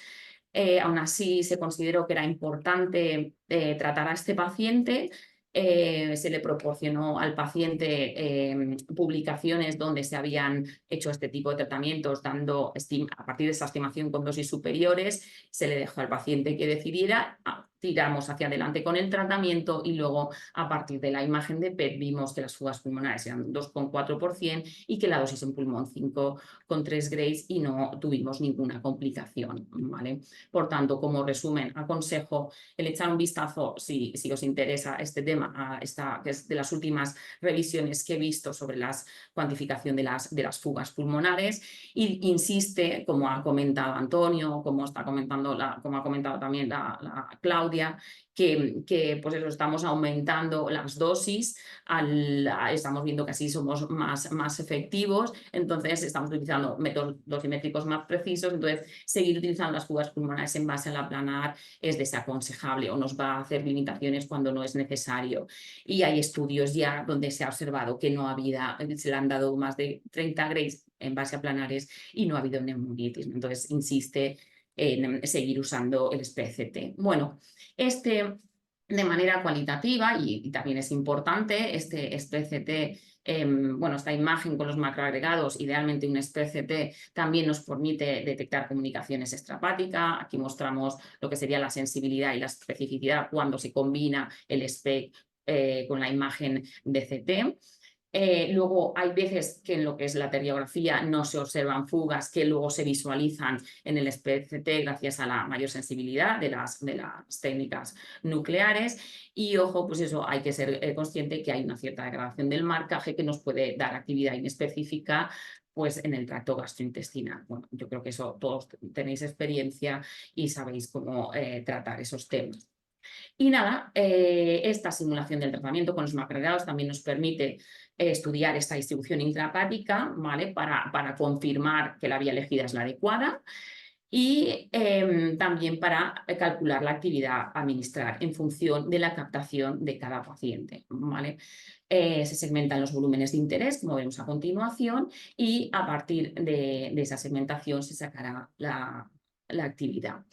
Aún así se consideró que era importante tratar a este paciente. Se le proporcionó al paciente publicaciones donde se habían hecho este tipo de tratamientos dando a partir de esa estimación con dosis superiores. Se le dejó al paciente que decidiera. Tiramos hacia adelante con el tratamiento y luego a partir de la imagen de PET vimos que las fugas pulmonares eran 2,4% y que la dosis en pulmón 5,3 grays y no tuvimos ninguna complicación, ¿vale? Por tanto, como resumen, aconsejo el echar un vistazo si os interesa este tema, que es de las últimas revisiones que he visto sobre la cuantificación de las fugas pulmonares y insiste, como ha comentado Antonio, como ha comentado también la Claudia, Claudia, que pues eso, estamos aumentando las dosis, estamos viendo que así somos más efectivos, entonces estamos utilizando métodos dosimétricos más precisos, entonces seguir utilizando las fugas pulmonares en base a la planar es desaconsejable o nos va a hacer limitaciones cuando no es necesario. Y hay estudios ya donde se ha observado que no ha habido, se le han dado más de 30 Grays en base a planares y no ha habido neumonitis, entonces insiste en seguir usando el SPCT. Bueno, de manera cualitativa, y también es importante, este SPCT, bueno, esta imagen con los macroagregados, idealmente un SPCT también nos permite detectar comunicaciones extrahepáticas. Aquí mostramos lo que sería la sensibilidad y la especificidad cuando se combina el SPEC con la imagen de CT. Luego hay veces que en lo que es la teriografía no se observan fugas que luego se visualizan en el SPCT gracias a la mayor sensibilidad de las técnicas nucleares. Y ojo, pues eso, hay que ser consciente que hay una cierta degradación del marcaje que nos puede dar actividad inespecífica pues en el tracto gastrointestinal. Bueno, yo creo que eso todos tenéis experiencia y sabéis cómo tratar esos temas. Y nada, esta simulación del tratamiento con los macroagregados también nos permite estudiar esta distribución intrahepática, ¿vale? Para confirmar que la vía elegida es la adecuada y también para calcular la actividad a administrar en función de la captación de cada paciente, ¿vale? Se segmentan los volúmenes de interés, como vemos a continuación, y a partir de esa segmentación se sacará la actividad.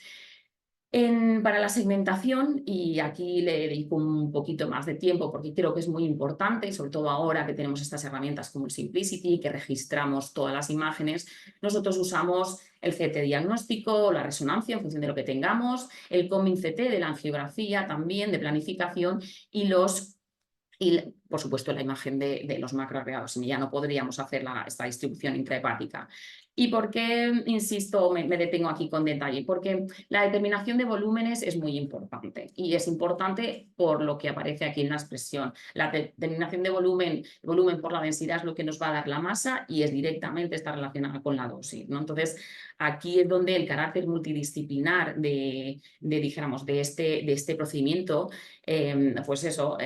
Para la segmentación, y aquí le dedico un poquito más de tiempo porque creo que es muy importante, sobre todo ahora que tenemos estas herramientas como el Simplicity, que registramos todas las imágenes, nosotros usamos el CT diagnóstico, la resonancia en función de lo que tengamos, el Comin CT de la angiografía también, de planificación, y por supuesto la imagen de los macroagregados, si ya no podríamos hacer esta distribución intrahepática. ¿Y por qué, insisto, me detengo aquí con detalle? Porque la determinación de volúmenes es muy importante y es importante por lo que aparece aquí en la expresión. La determinación de volumen por la densidad es lo que nos va a dar la masa y es directamente está relacionada con la dosis, ¿no? Entonces, aquí es donde el carácter multidisciplinar dijéramos, de este procedimiento, pues eso,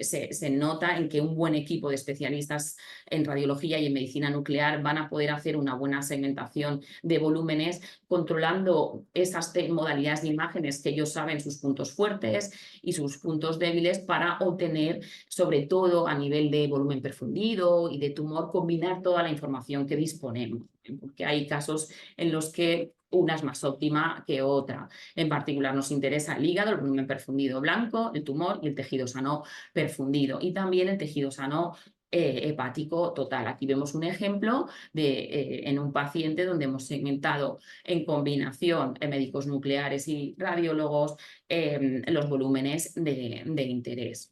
se nota en que un buen equipo de especialistas en radiología y en medicina nuclear van a poder hacer una buena segmentación de volúmenes controlando esas modalidades de imágenes que ellos saben sus puntos fuertes y sus puntos débiles para obtener, sobre todo a nivel de volumen perfundido y de tumor, combinar toda la información que disponemos, porque hay casos en los que una es más óptima que otra. En particular nos interesa el hígado, el volumen perfundido blanco, el tumor y el tejido sano perfundido, y también el tejido sano hepático total. Aquí vemos un ejemplo en un paciente donde hemos segmentado en combinación médicos nucleares y radiólogos los volúmenes de interés.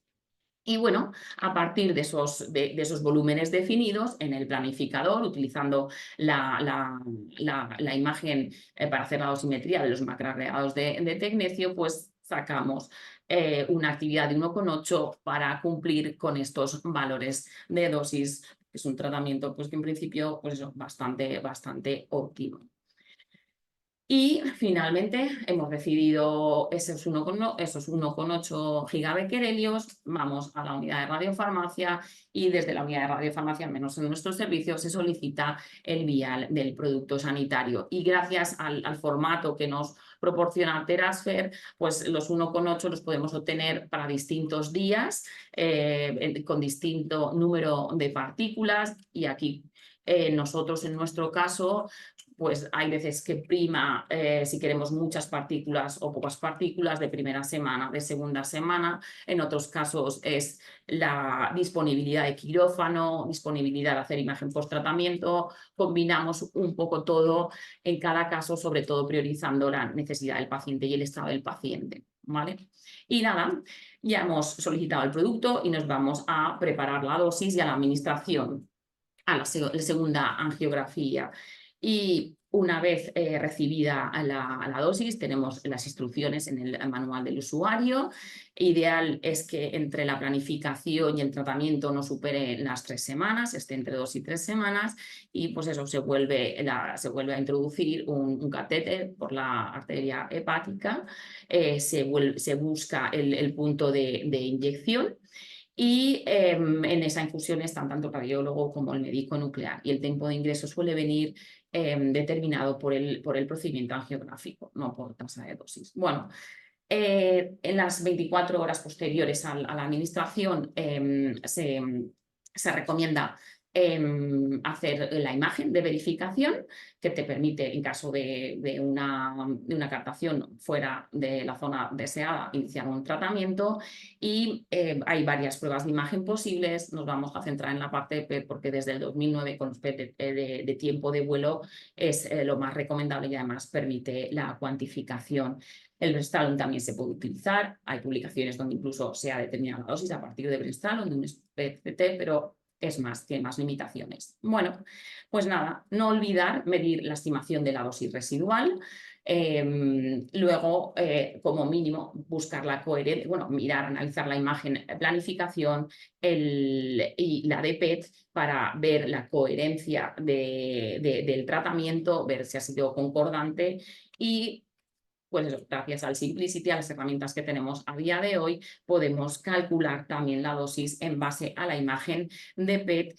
Y bueno, a partir de esos volúmenes definidos en el planificador, utilizando la imagen para hacer la dosimetría de los macroagregados de tecnecio, pues sacamos una actividad de 1,8 para cumplir con estos valores de dosis. Es un tratamiento pues, que en principio pues, es bastante óptimo. Y finalmente hemos decidido esos 1,8 gigabecquerelios, vamos a la unidad de radiofarmacia y desde la unidad de radiofarmacia, al menos en nuestros servicios, se solicita el vial del producto sanitario. Y gracias al formato que nos proporciona TeraSphere, pues los 1,8 los podemos obtener para distintos días, con distinto número de partículas, y aquí nosotros en nuestro caso pues hay veces que prima si queremos muchas partículas o pocas partículas de primera semana, de segunda semana. En otros casos es la disponibilidad de quirófano, disponibilidad de hacer imagen post-tratamiento. Combinamos un poco todo en cada caso, sobre todo priorizando la necesidad del paciente y el estado del paciente, ¿vale? Y nada, ya hemos solicitado el producto y nos vamos a preparar la dosis y a la administración a la segunda angiografía. Y una vez recibida la dosis, tenemos las instrucciones en el manual del usuario. Ideal es que entre la planificación y el tratamiento no supere las 3 semanas, esté entre 2 y 3 semanas, y pues eso se vuelve a introducir un catéter por la arteria hepática, se busca el punto de inyección. Y en esa infusión están tanto el radiólogo como el médico nuclear, y el tiempo de ingreso suele venir determinado por el procedimiento angiográfico, no por tasa de dosis. Bueno, en las 24 horas posteriores a la administración se recomienda hacer la imagen de verificación, que te permite, en caso de una captación fuera de la zona deseada, iniciar un tratamiento. Y hay varias pruebas de imagen posibles. Nos vamos a centrar en la parte de PET, porque desde el 2009 con los PET de tiempo de vuelo es lo más recomendable, y además permite la cuantificación. El Brenstalon también se puede utilizar. Hay publicaciones donde incluso se ha determinado la dosis a partir de Brenstalon, de un PET-CT, pero tiene más limitaciones. Bueno, pues nada, no olvidar medir la estimación de la dosis residual. Luego, como mínimo, buscar la coherencia, mirar, analizar la imagen, planificación y la de PET para ver la coherencia del tratamiento, ver si ha sido concordante. Y pues eso, gracias al Simplicity, a las herramientas que tenemos a día de hoy, podemos calcular también la dosis en base a la imagen de PET,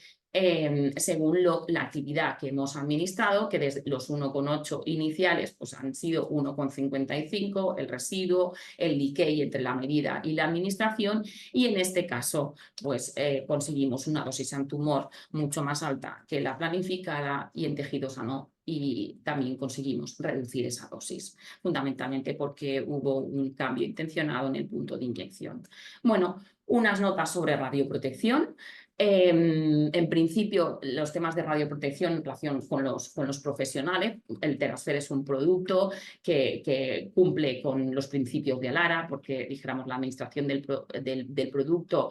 según la actividad que hemos administrado, que desde los 1,8 iniciales pues han sido 1,55, el residuo, el decay entre la medida y la administración, y en este caso pues conseguimos una dosis en tumor mucho más alta que la planificada y en tejido sano, y también conseguimos reducir esa dosis, fundamentalmente porque hubo un cambio intencionado en el punto de inyección. Bueno, unas notas sobre radioprotección. En principio, los temas de radioprotección en relación con los profesionales. El TeraSphere es un producto que cumple con los principios de ALARA, porque dijéramos la administración del producto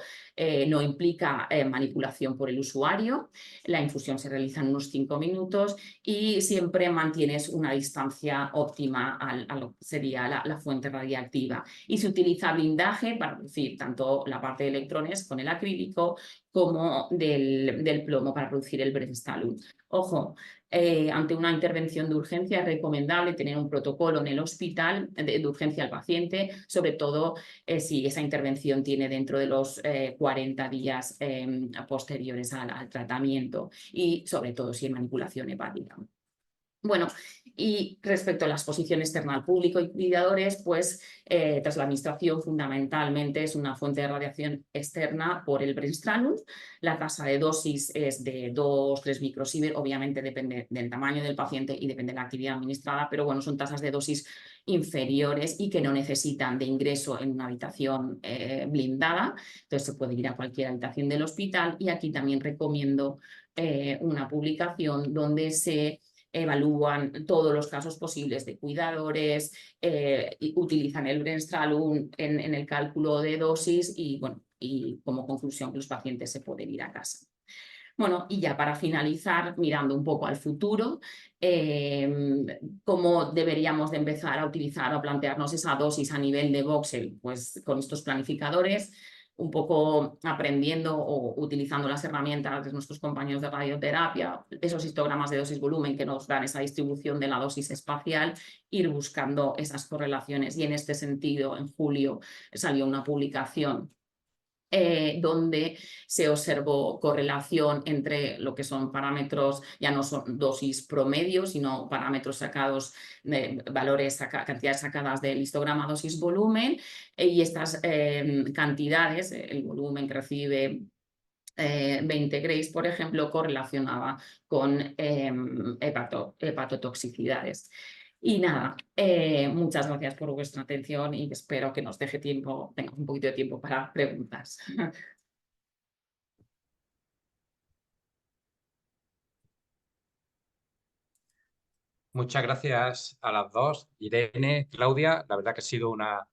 no implica manipulación por el usuario. La infusión se realiza en unos 5 minutos y siempre mantienes una distancia óptima a lo que sería la fuente radiactiva. Y se utiliza blindaje para reducir tanto la parte de electrones con el acrílico como del plomo para producir el Brenstalon. Ojo, ante una intervención de urgencia es recomendable tener un protocolo en el hospital de urgencia al paciente, sobre todo si esa intervención tiene dentro de los 40 días posteriores al tratamiento, y sobre todo si hay manipulación hepática. Bueno, y respecto a la exposición externa al público y cuidadores, pues tras la administración fundamentalmente es una fuente de radiación externa por el Brenstalon. La tasa de dosis es de 2-3 microsievert, obviamente depende del tamaño del paciente y depende de la actividad administrada, pero bueno, son tasas de dosis inferiores y que no necesitan de ingreso en una habitación blindada. Entonces se puede ir a cualquier habitación del hospital, y aquí también recomiendo una publicación donde se evalúan todos los casos posibles de cuidadores, utilizan el Brenstalon en el cálculo de dosis, y como conclusión que los pacientes se pueden ir a casa. Bueno, y ya para finalizar, mirando un poco al futuro, ¿cómo deberíamos de empezar a utilizar o a plantearnos esa dosis a nivel de voxel? Pues con estos planificadores, un poco aprendiendo o utilizando las herramientas de nuestros compañeros de radioterapia, esos histogramas de dosis-volumen que nos dan esa distribución de la dosis espacial, ir buscando esas correlaciones. Y en este sentido, en julio salió una publicación donde se observó correlación entre lo que son parámetros, ya no son dosis promedio, sino parámetros sacados de valores, cantidades sacadas del histograma dosis-volumen, y estas cantidades, el volumen que recibe 20 Grays, por ejemplo, correlacionaba con hepatotoxicidades. Y nada, muchas gracias por vuestra atención, y espero que nos deje tiempo, tengamos un poquito de tiempo para preguntas. Muchas gracias a las dos, Irene, Claudia. La verdad que ha sido una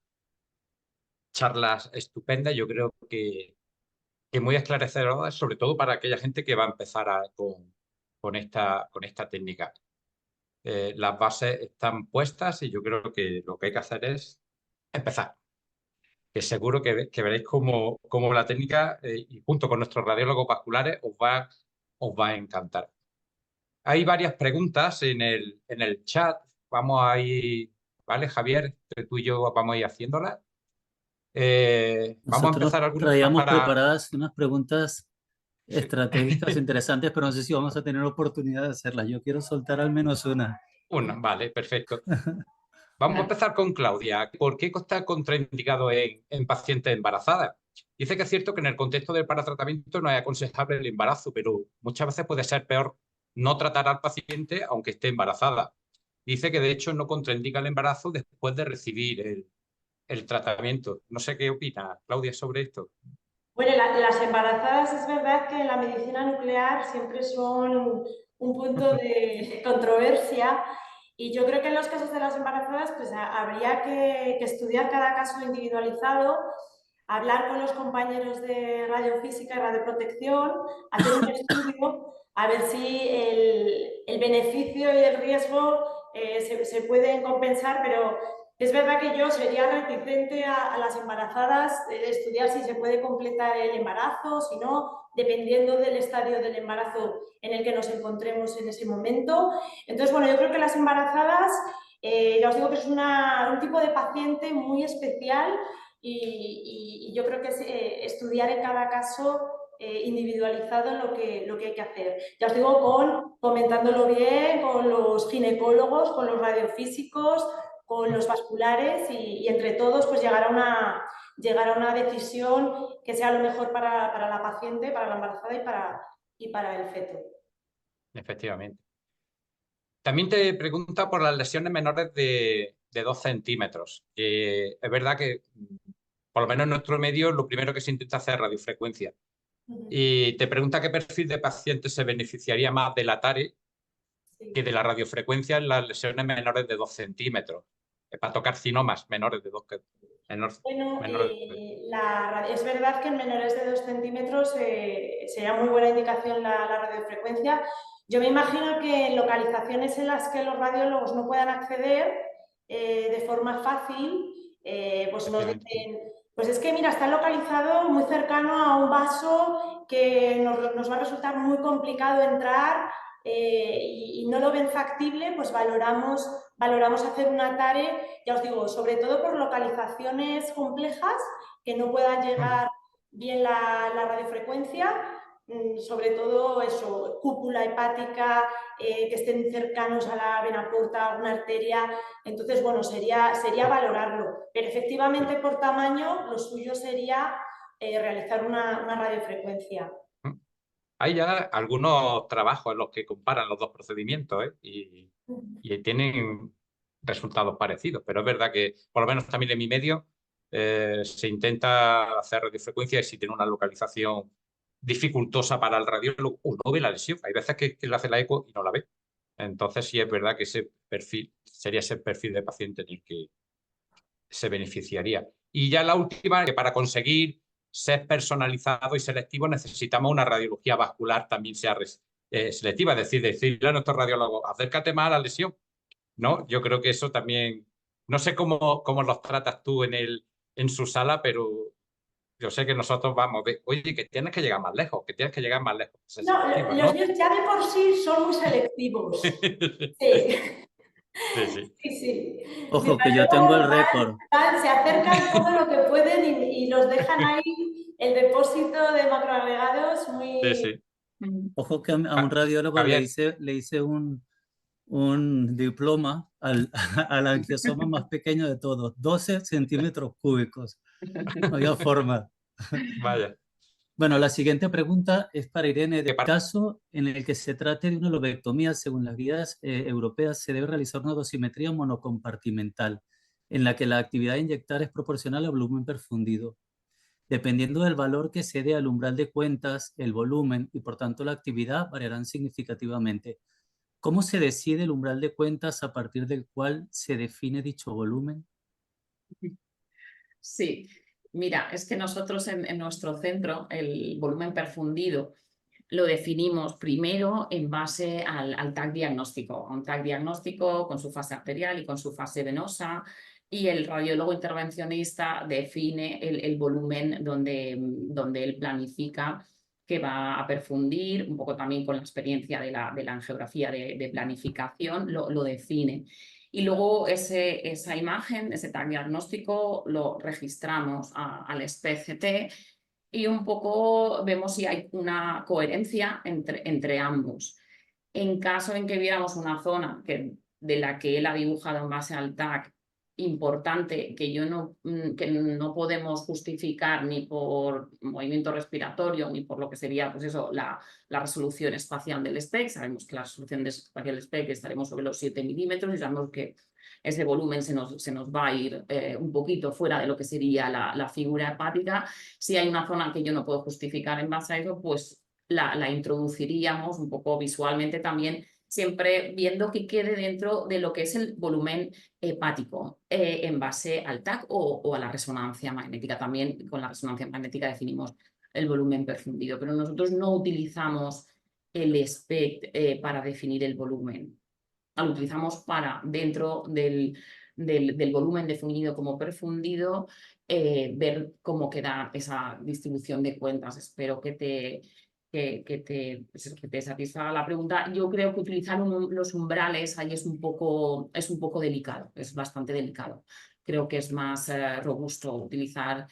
charla estupenda. Yo creo que muy esclarecedora, sobre todo para aquella gente que va a empezar con esta técnica. las bases están puestas y yo creo que lo que hay que hacer es empezar. Que seguro que veréis cómo la técnica, y junto con nuestros radiólogos vasculares, os va a encantar. Hay varias preguntas en el chat. Vamos a ir, ¿vale, Javier? Tú y yo vamos a ir haciéndolas. Vamos a Nosotros empezar algunas traíamos para... preparadas unas preguntas Sí. estratégicas interesantes, pero no sé si vamos a tener oportunidad de hacerlas. Yo quiero soltar al menos una. Una, vale, perfecto. Vamos a empezar con Claudia. ¿Por qué está contraindicado en pacientes embarazadas? Dice que es cierto que en el contexto del paratratamiento no es aconsejable el embarazo, pero muchas veces puede ser peor no tratar al paciente aunque esté embarazada. Dice que de hecho no contraindica el embarazo después de recibir el tratamiento. No sé qué opina Claudia sobre esto. Bueno, las embarazadas es verdad que en la medicina nuclear siempre son un punto de controversia y yo creo que en los casos de las embarazadas pues habría que estudiar cada caso individualizado, hablar con los compañeros de radiofísica y radioprotección, hacer un estudio a ver si el beneficio y el riesgo se pueden compensar, pero es verdad que yo sería reticente a las embarazadas estudiar si se puede completar el embarazo, si no, dependiendo del estadio del embarazo en el que nos encontremos en ese momento. Entonces, bueno, yo creo que las embarazadas, ya os digo que es un tipo de paciente muy especial y yo creo que es estudiar en cada caso individualizado lo que hay que hacer. Ya os digo, comentándolo bien con los ginecólogos, con los radiofísicos, con los vasculares y entre todos pues llegar a una decisión que sea lo mejor para la paciente, para la embarazada y para el feto. Efectivamente. También te pregunta por las lesiones menores de 2 centímetros. Es verdad que, por lo menos en nuestro medio, lo primero que se intenta hacer es radiofrecuencia. Y te pregunta qué perfil de paciente se beneficiaría más de la TARE que de la radiofrecuencia en las lesiones menores de 2 centímetros. Para tocar cinomas menores de 2 Bueno, menores. es verdad que en menores de 2 centímetros sería muy buena indicación la radiofrecuencia. Yo me imagino que en localizaciones en las que los radiólogos no puedan acceder de forma fácil, pues nos dicen, pues es que mira, está localizado muy cercano a un vaso que nos va a resultar muy complicado entrar y no lo ven factible, pues valoramos hacer una TARE, ya os digo, sobre todo por localizaciones complejas que no puedan llegar bien la radiofrecuencia, sobre todo eso, cúpula hepática, que estén cercanos a la vena porta, una arteria. Entonces, bueno, sería valorarlo. Pero efectivamente, por tamaño, lo suyo sería realizar una radiofrecuencia. Hay ya algunos trabajos en los que comparan los dos procedimientos, y tienen resultados parecidos, pero es verdad que, por lo menos también en mi medio, se intenta hacer radiofrecuencia y si tiene una localización dificultosa para el radiólogo, uno ve la lesión. Hay veces que le hace la eco y no la ve. Entonces sí es verdad que ese perfil sería ese perfil de paciente en el que se beneficiaría. Y ya la última, que para conseguir ser personalizado y selectivo necesitamos una radiología vascular también sea selectiva, es decir, decirle a nuestro radiólogo, acércate más a la lesión. ¿No? Yo creo que eso también, no sé cómo los tratas tú en su sala, pero yo sé que nosotros vamos, oye, que tienes que llegar más lejos, que tienes que llegar más lejos. No, los míos ya de por sí son muy selectivos. Sí. Sí. Sí. Ojo, que yo tengo el récord. Se acercan todo lo que pueden y los dejan ahí el depósito de macroagregados muy... Sí. Ojo que a un radiólogo le hice un diploma al angiosoma más pequeño de todos, 12 centímetros cúbicos. No había forma. Vaya. Bueno, la siguiente pregunta es para Irene. De caso en el que se trate de una lobectomía, según las guías europeas, se debe realizar una dosimetría monocompartimental, en la que la actividad a inyectar es proporcional al volumen perfundido. Dependiendo del valor que se dé al umbral de cuentas, el volumen y por tanto la actividad variarán significativamente. ¿Cómo se decide el umbral de cuentas a partir del cual se define dicho volumen? Sí, mira, es que nosotros en nuestro centro el volumen perfundido lo definimos primero en base al TAC diagnóstico, un TAC diagnóstico con su fase arterial y con su fase venosa, y el radiólogo intervencionista define el volumen donde él planifica que va a perfundir, un poco también con la experiencia de la angiografía de planificación, lo define. Y luego esa imagen, ese TAC diagnóstico, lo registramos al SPECT y un poco vemos si hay una coherencia entre ambos. En caso en que viéramos una zona de la que él ha dibujado en base al TAC importante, que no podemos justificar ni por movimiento respiratorio ni por lo que sería pues eso, la resolución espacial del SPECT. Sabemos que la resolución espacial del SPECT estaremos sobre los 7 milímetros y sabemos que ese volumen se nos va a ir un poquito fuera de lo que sería la figura hepática. Si hay una zona que yo no puedo justificar en base a eso, pues la introduciríamos un poco visualmente también, siempre viendo que quede dentro de lo que es el volumen hepático en base al TAC o a la resonancia magnética. También con la resonancia magnética definimos el volumen perfundido, pero nosotros no utilizamos el SPECT para definir el volumen. Lo utilizamos para, dentro del volumen definido como perfundido, ver cómo queda esa distribución de cuentas. Espero que te satisfaga la pregunta. Yo creo que utilizar los umbrales ahí es un poco delicado, es bastante delicado. Creo que es más robusto utilizar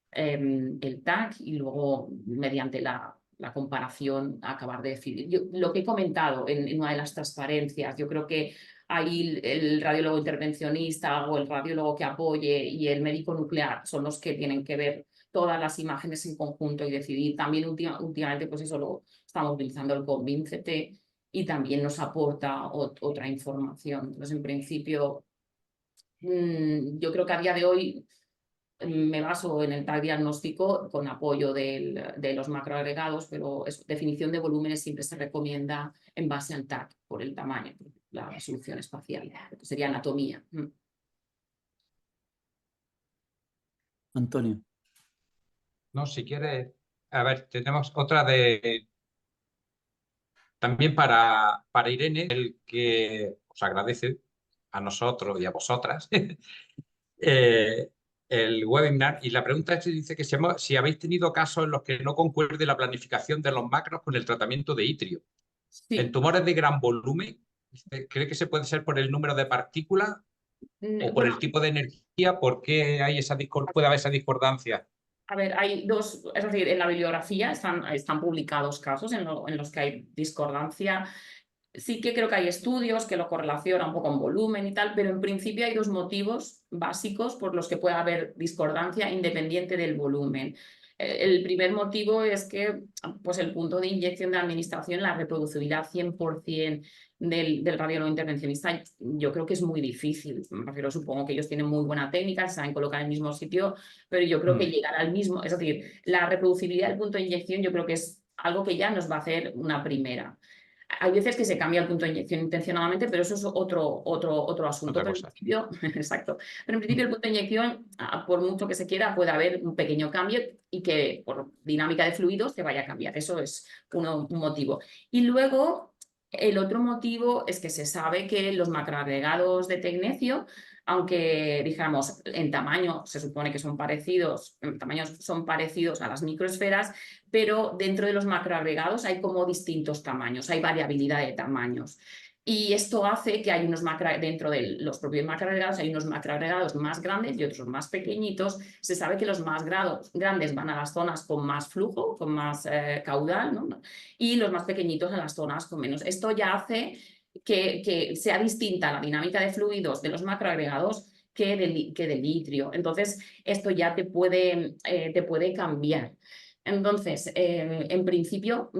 el TAC y luego mediante la comparación acabar de decidir. Lo que he comentado en una de las transparencias, yo creo que ahí el radiólogo intervencionista o el radiólogo que apoye y el médico nuclear son los que tienen que ver todas las imágenes en conjunto y decidir. También últimamente pues eso lo estamos utilizando el CONVIN-CT y también nos aporta otra información. Entonces, en principio, yo creo que a día de hoy me baso en el TAC diagnóstico con apoyo de los macroagregados, pero definición de volúmenes siempre se recomienda en base al TAC, por el tamaño, la resolución espacial, que sería anatomía. Antonio. No, si quieres, a ver, tenemos otra también para Irene, el que os agradece a nosotros y a vosotras el webinar, y la pregunta es, dice que si habéis tenido casos en los que no concuerde la planificación de los macros con el tratamiento de itrio. Sí. En tumores de gran volumen, ¿cree que se puede ser por el número de partículas o por el tipo de energía? ¿Por qué puede haber esa discordancia? A ver, hay dos, es decir, en la bibliografía están publicados casos en los que hay discordancia. Sí que creo que hay estudios que lo correlacionan un poco con volumen y tal, pero en principio hay dos motivos básicos por los que puede haber discordancia independiente del volumen. El primer motivo es que pues el punto de inyección de administración, la reproducibilidad 100% del radiólogo intervencionista, yo creo que es muy difícil. Pero supongo que ellos tienen muy buena técnica, se saben colocar en el mismo sitio, pero yo creo que llegar al mismo, es decir, la reproducibilidad del punto de inyección yo creo que es algo que ya nos va a hacer una primera. Hay veces que se cambia el punto de inyección intencionadamente, pero eso es otro asunto. Pero en principio, exacto. Pero en principio el punto de inyección, por mucho que se quiera, puede haber un pequeño cambio y que por dinámica de fluidos te vaya a cambiar. Eso es un motivo. Y luego, el otro motivo es que se sabe que los macroagregados de tecnecio, aunque dijéramos en tamaño se supone que son parecidos, en tamaño son parecidos a las microesferas, pero dentro de los macroagregados hay como distintos tamaños, hay variabilidad de tamaños. Y esto hace que hay dentro de los propios macroagregados hay unos macroagregados más grandes y otros más pequeñitos. Se sabe que los más grandes van a las zonas con más flujo, con más caudal, ¿no? Y los más pequeñitos a las zonas con menos. Esto ya hace que sea distinta la dinámica de fluidos de los macroagregados que del itrio. Entonces, esto ya te puede cambiar. Entonces, en principio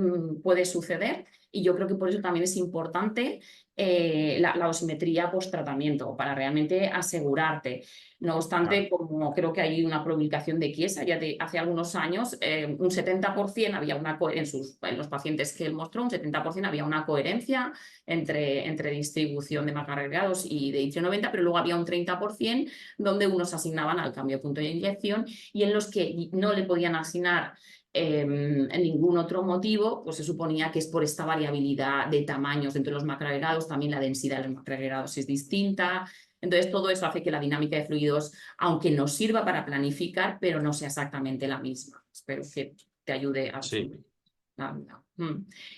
puede suceder y yo creo que por eso también es importante la osimetría post-tratamiento para realmente asegurarte. No obstante, como creo que hay una publicación de Chiesa ya de hace algunos años, un 70% había en los pacientes que él mostró, un 70% había una coherencia entre distribución de macroagregados y de itrio 90, pero luego había un 30% donde unos asignaban al cambio de punto de inyección y en los que no le podían asignar ningún otro motivo, pues se suponía que es por esta variabilidad de tamaños entre los macroagregados, también la densidad de los macroagregados es distinta. Entonces, todo eso hace que la dinámica de fluidos, aunque nos sirva para planificar, pero no sea exactamente la misma. Espero que te ayude a Sí.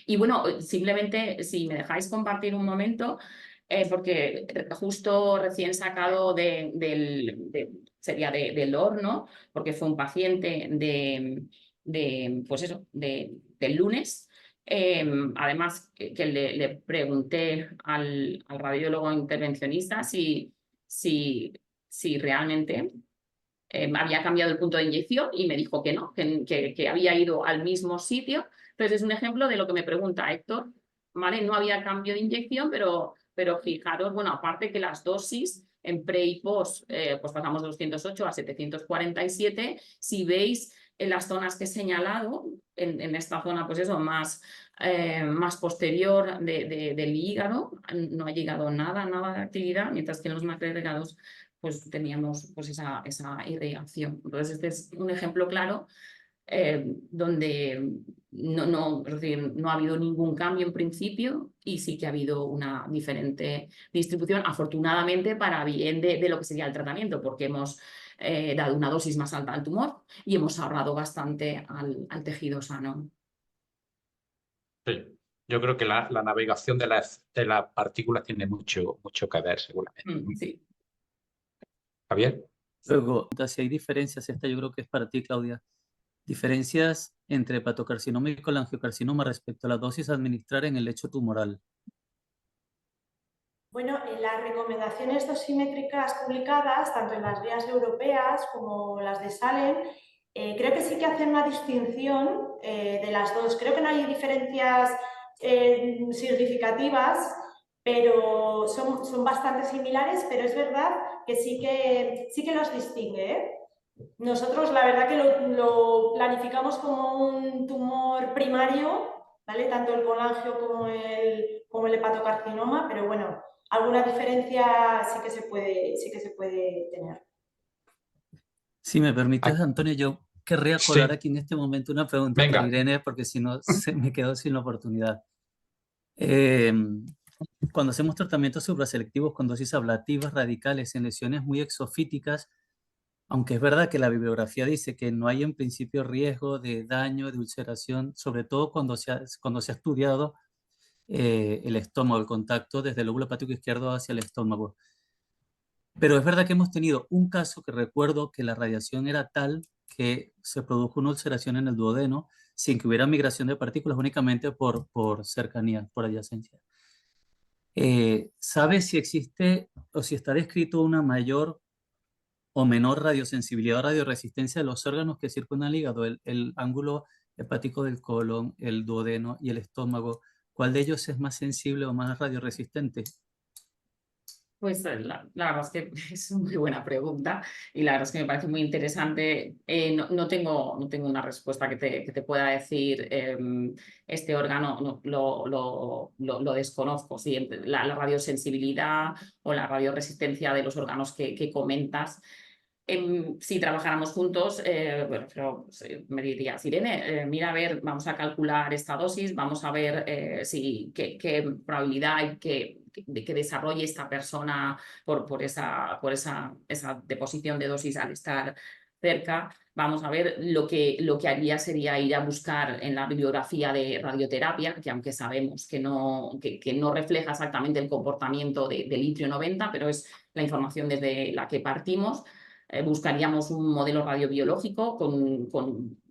Y bueno, simplemente, si me dejáis compartir un momento, porque justo recién sacado sería del horno, porque fue un paciente pues eso, del lunes. Además, que le pregunté al radiólogo intervencionista si realmente había cambiado el punto de inyección y me dijo que no, que había ido al mismo sitio. Entonces es un ejemplo de lo que me pregunta Héctor, ¿vale? No había cambio de inyección, pero fijaros, bueno, aparte que las dosis en pre y post, pues pasamos de 208 a 747, si veis en las zonas que he señalado, en esta zona, pues eso, más posterior del hígado, no ha llegado nada de actividad, mientras que en los macroagregados pues teníamos pues esa irrigación. Entonces este es un ejemplo claro donde es decir, no ha habido ningún cambio en principio y sí que ha habido una diferente distribución, afortunadamente para bien de lo que sería el tratamiento, porque hemos dado una dosis más alta al tumor y hemos ahorrado bastante al tejido sano. Sí. Yo creo que la navegación de las partículas tiene mucho que ver, seguramente. Sí. Javier. Luego, si hay diferencias, esta yo creo que es para ti, Claudia, diferencias entre hepatocarcinoma y colangiocarcinoma respecto a la dosis a administrar en el lecho tumoral. Bueno, en las recomendaciones dosimétricas publicadas, tanto en las guías europeas como las de Salem, creo que sí que hacen una distinción de las dos. Creo que no hay diferencias significativas, pero son bastante similares, pero es verdad que sí que los distingue, ¿eh? Nosotros la verdad que lo planificamos como un tumor primario, ¿vale? Tanto el colangio como el hepatocarcinoma, pero bueno, alguna diferencia sí que se puede tener. Si me permites, Antonio, yo querría colar Sí. aquí en este momento una pregunta Venga. para Irene, porque si no se me quedo sin la oportunidad. Cuando hacemos tratamientos supraselectivos con dosis ablativas radicales en lesiones muy exofíticas, aunque es verdad que la bibliografía dice que no hay en principio riesgo de daño, de ulceración, sobre todo cuando se ha estudiado el estómago, el contacto desde el lóbulo hepático izquierdo hacia el estómago. Pero es verdad que hemos tenido un caso que recuerdo que la radiación era tal que se produjo una ulceración en el duodeno sin que hubiera migración de partículas, únicamente por cercanía, por adyacencia. ¿Sabe si existe o si está descrito una mayor o menor radiosensibilidad o radioresistencia de los órganos que circundan el hígado, el ángulo hepático del colon, el duodeno y el estómago? ¿Cuál de ellos es más sensible o más radioresistente? Pues la verdad es que es una muy buena pregunta y la verdad es que me parece muy interesante. No tengo una respuesta que te pueda decir este órgano, lo desconozco. Sí, la radiosensibilidad o la radioresistencia de los órganos que comentas. Si trabajáramos juntos, bueno, pero, me dirías, Irene, mira, a ver, vamos a calcular esta dosis, vamos a ver qué probabilidad hay de que desarrolle esta persona por esa deposición de dosis al estar cerca. Vamos a ver, lo que haría sería ir a buscar en la bibliografía de radioterapia, que aunque sabemos que no refleja exactamente el comportamiento del itrio 90, pero es la información desde la que partimos. Buscaríamos un modelo radiobiológico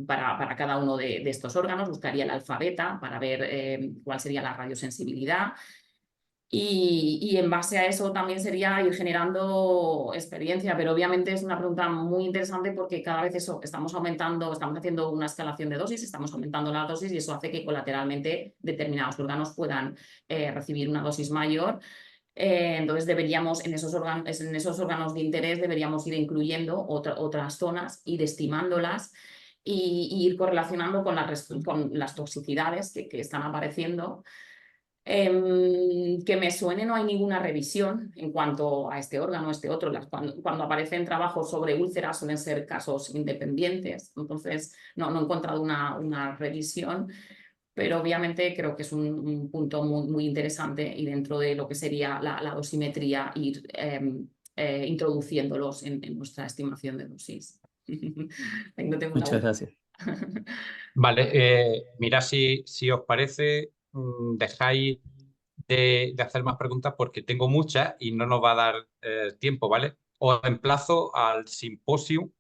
para cada uno de estos órganos, buscaría el alfa beta para ver cuál sería la radiosensibilidad y en base a eso también sería ir generando experiencia, pero obviamente es una pregunta muy interesante porque cada vez estamos haciendo una escalación de dosis, estamos aumentando la dosis y eso hace que colateralmente determinados órganos puedan recibir una dosis mayor. Entonces deberíamos, en esos órganos de interés, deberíamos ir incluyendo otras zonas, ir estimándolas y ir correlacionando con las toxicidades que están apareciendo. Que me suene, no hay ninguna revisión en cuanto a este órgano, este otro. Cuando aparecen trabajos sobre úlceras suelen ser casos independientes, entonces no he encontrado una revisión, pero obviamente creo que es un punto muy interesante y dentro de lo que sería la dosimetría ir introduciéndolos en nuestra estimación de dosis. No tengo Muchas gracias. Vale, mira si os parece, dejáis de hacer más preguntas porque tengo muchas y no nos va a dar tiempo, ¿vale? Os emplazo al simposio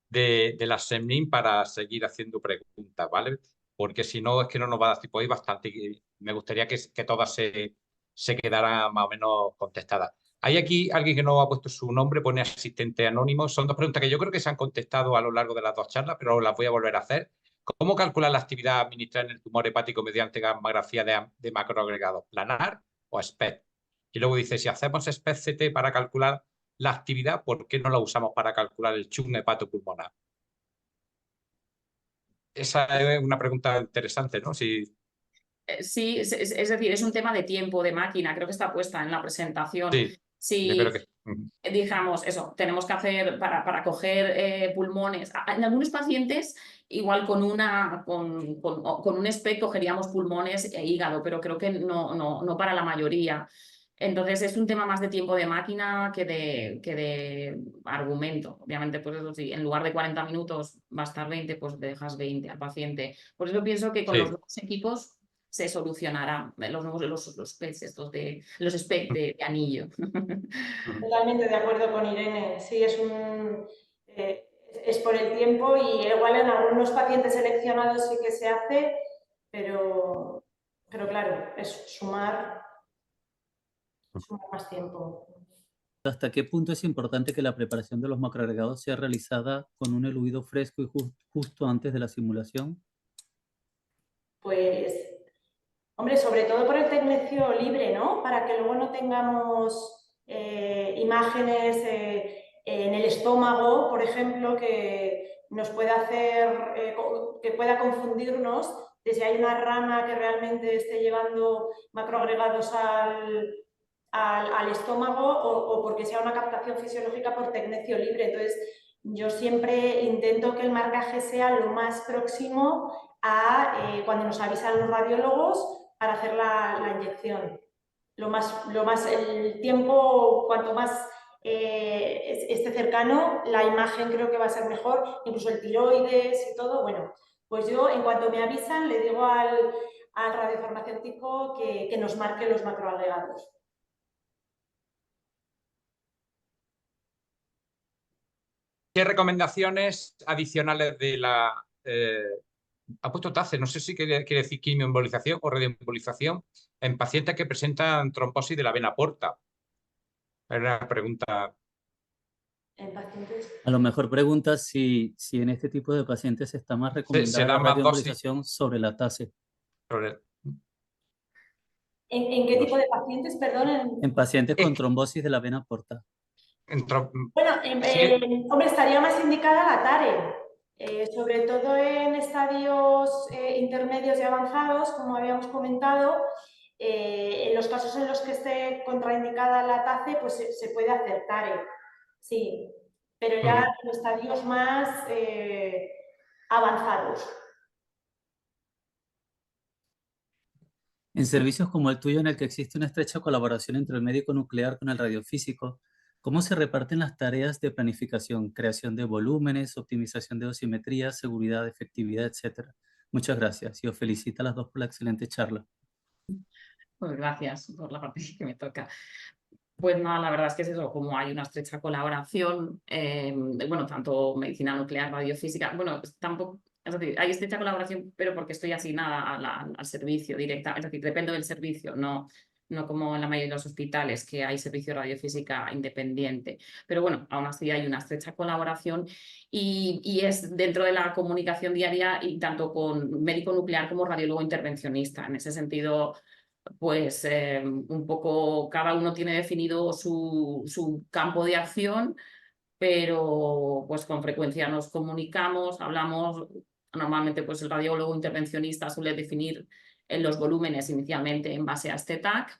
de la SEMNIN para seguir haciendo preguntas, ¿vale? Porque si no, es que no nos va a dar tiempo. Hay bastante y me gustaría que todas se quedaran más o menos contestadas. Hay aquí alguien que no ha puesto su nombre, pone asistente anónimo. Son dos preguntas que yo creo que se han contestado a lo largo de las dos charlas, pero las voy a volver a hacer. ¿Cómo calcular la actividad administrada en el tumor hepático mediante gammagrafía de macroagregados? ¿Planar o SPECT? Y luego dice, si hacemos SPECT-CT para calcular la actividad, ¿por qué no la usamos para calcular el churn hepatopulmonar? Esa es una pregunta interesante, ¿no? Sí, es decir, es un tema de tiempo, de máquina, creo que está puesta en la presentación. Sí, yo creo que digamos, eso, tenemos que hacer para coger pulmones. En algunos pacientes, igual con un SPECT cogeríamos pulmones e hígado, pero creo que no para la mayoría. Entonces es un tema más de tiempo de máquina que de argumento. Obviamente, pues eso sí, en lugar de 40 minutos va a estar 20, pues dejas 20 al paciente. Por eso pienso que con los nuevos equipos se solucionará los PETs estos los SPECT de anillo. Totalmente de acuerdo con Irene. Sí, es por el tiempo y igual en algunos pacientes seleccionados sí que se hace, pero claro, es sumar más tiempo. ¿Hasta qué punto es importante que la preparación de los macroagregados sea realizada con un eluido fresco y justo antes de la simulación? Pues, hombre, sobre todo por el tecnecio libre, ¿no? Para que luego no tengamos imágenes en el estómago, por ejemplo, que nos pueda hacer, que pueda confundirnos de si hay una rama que realmente esté llevando macroagregados al estómago o porque sea una captación fisiológica por tecnecio libre. Entonces, yo siempre intento que el marcaje sea lo más próximo a cuando nos avisan los radiólogos para hacer la inyección. El tiempo, cuanto más esté cercano, la imagen creo que va a ser mejor, incluso el tiroides y todo. Bueno, pues yo en cuanto me avisan le digo al radiofarmacéutico que nos marque los macroagregados. ¿Qué recomendaciones adicionales de la... ha puesto TACE, no sé si quiere decir quimioembolización o radioembolización en pacientes que presentan trombosis de la vena porta? Es una pregunta... En pacientes... A lo mejor pregunta si en este tipo de pacientes está más recomendada la radioembolización sobre la TACE. ¿En qué tipo de pacientes, perdón? En pacientes con trombosis de la vena porta. Bueno, hombre, estaría más indicada la TARE, sobre todo en estadios intermedios y avanzados, como habíamos comentado. En los casos en los que esté contraindicada la TACE, pues se puede hacer TARE, sí, pero ya en estadios más avanzados. En servicios como el tuyo, en el que existe una estrecha colaboración entre el médico nuclear con el radiofísico, ¿cómo se reparten las tareas de planificación, creación de volúmenes, optimización de dosimetría, seguridad, efectividad, etcétera? Muchas gracias y os felicito a las dos por la excelente charla. Pues gracias por la parte que me toca. Pues nada, la verdad es que es eso, como hay una estrecha colaboración, bueno, tanto medicina nuclear, radiofísica, bueno, tampoco, es decir, hay estrecha colaboración, pero porque estoy asignada al servicio directa, es decir, dependo del servicio, no como en la mayoría de los hospitales, que hay servicio de radiofísica independiente. Pero bueno, aún así hay una estrecha colaboración y es dentro de la comunicación diaria y tanto con médico nuclear como radiólogo intervencionista. En ese sentido, pues un poco cada uno tiene definido su campo de acción, pero pues con frecuencia nos comunicamos, hablamos. Normalmente pues el radiólogo intervencionista suele definir los volúmenes inicialmente en base a este TAC.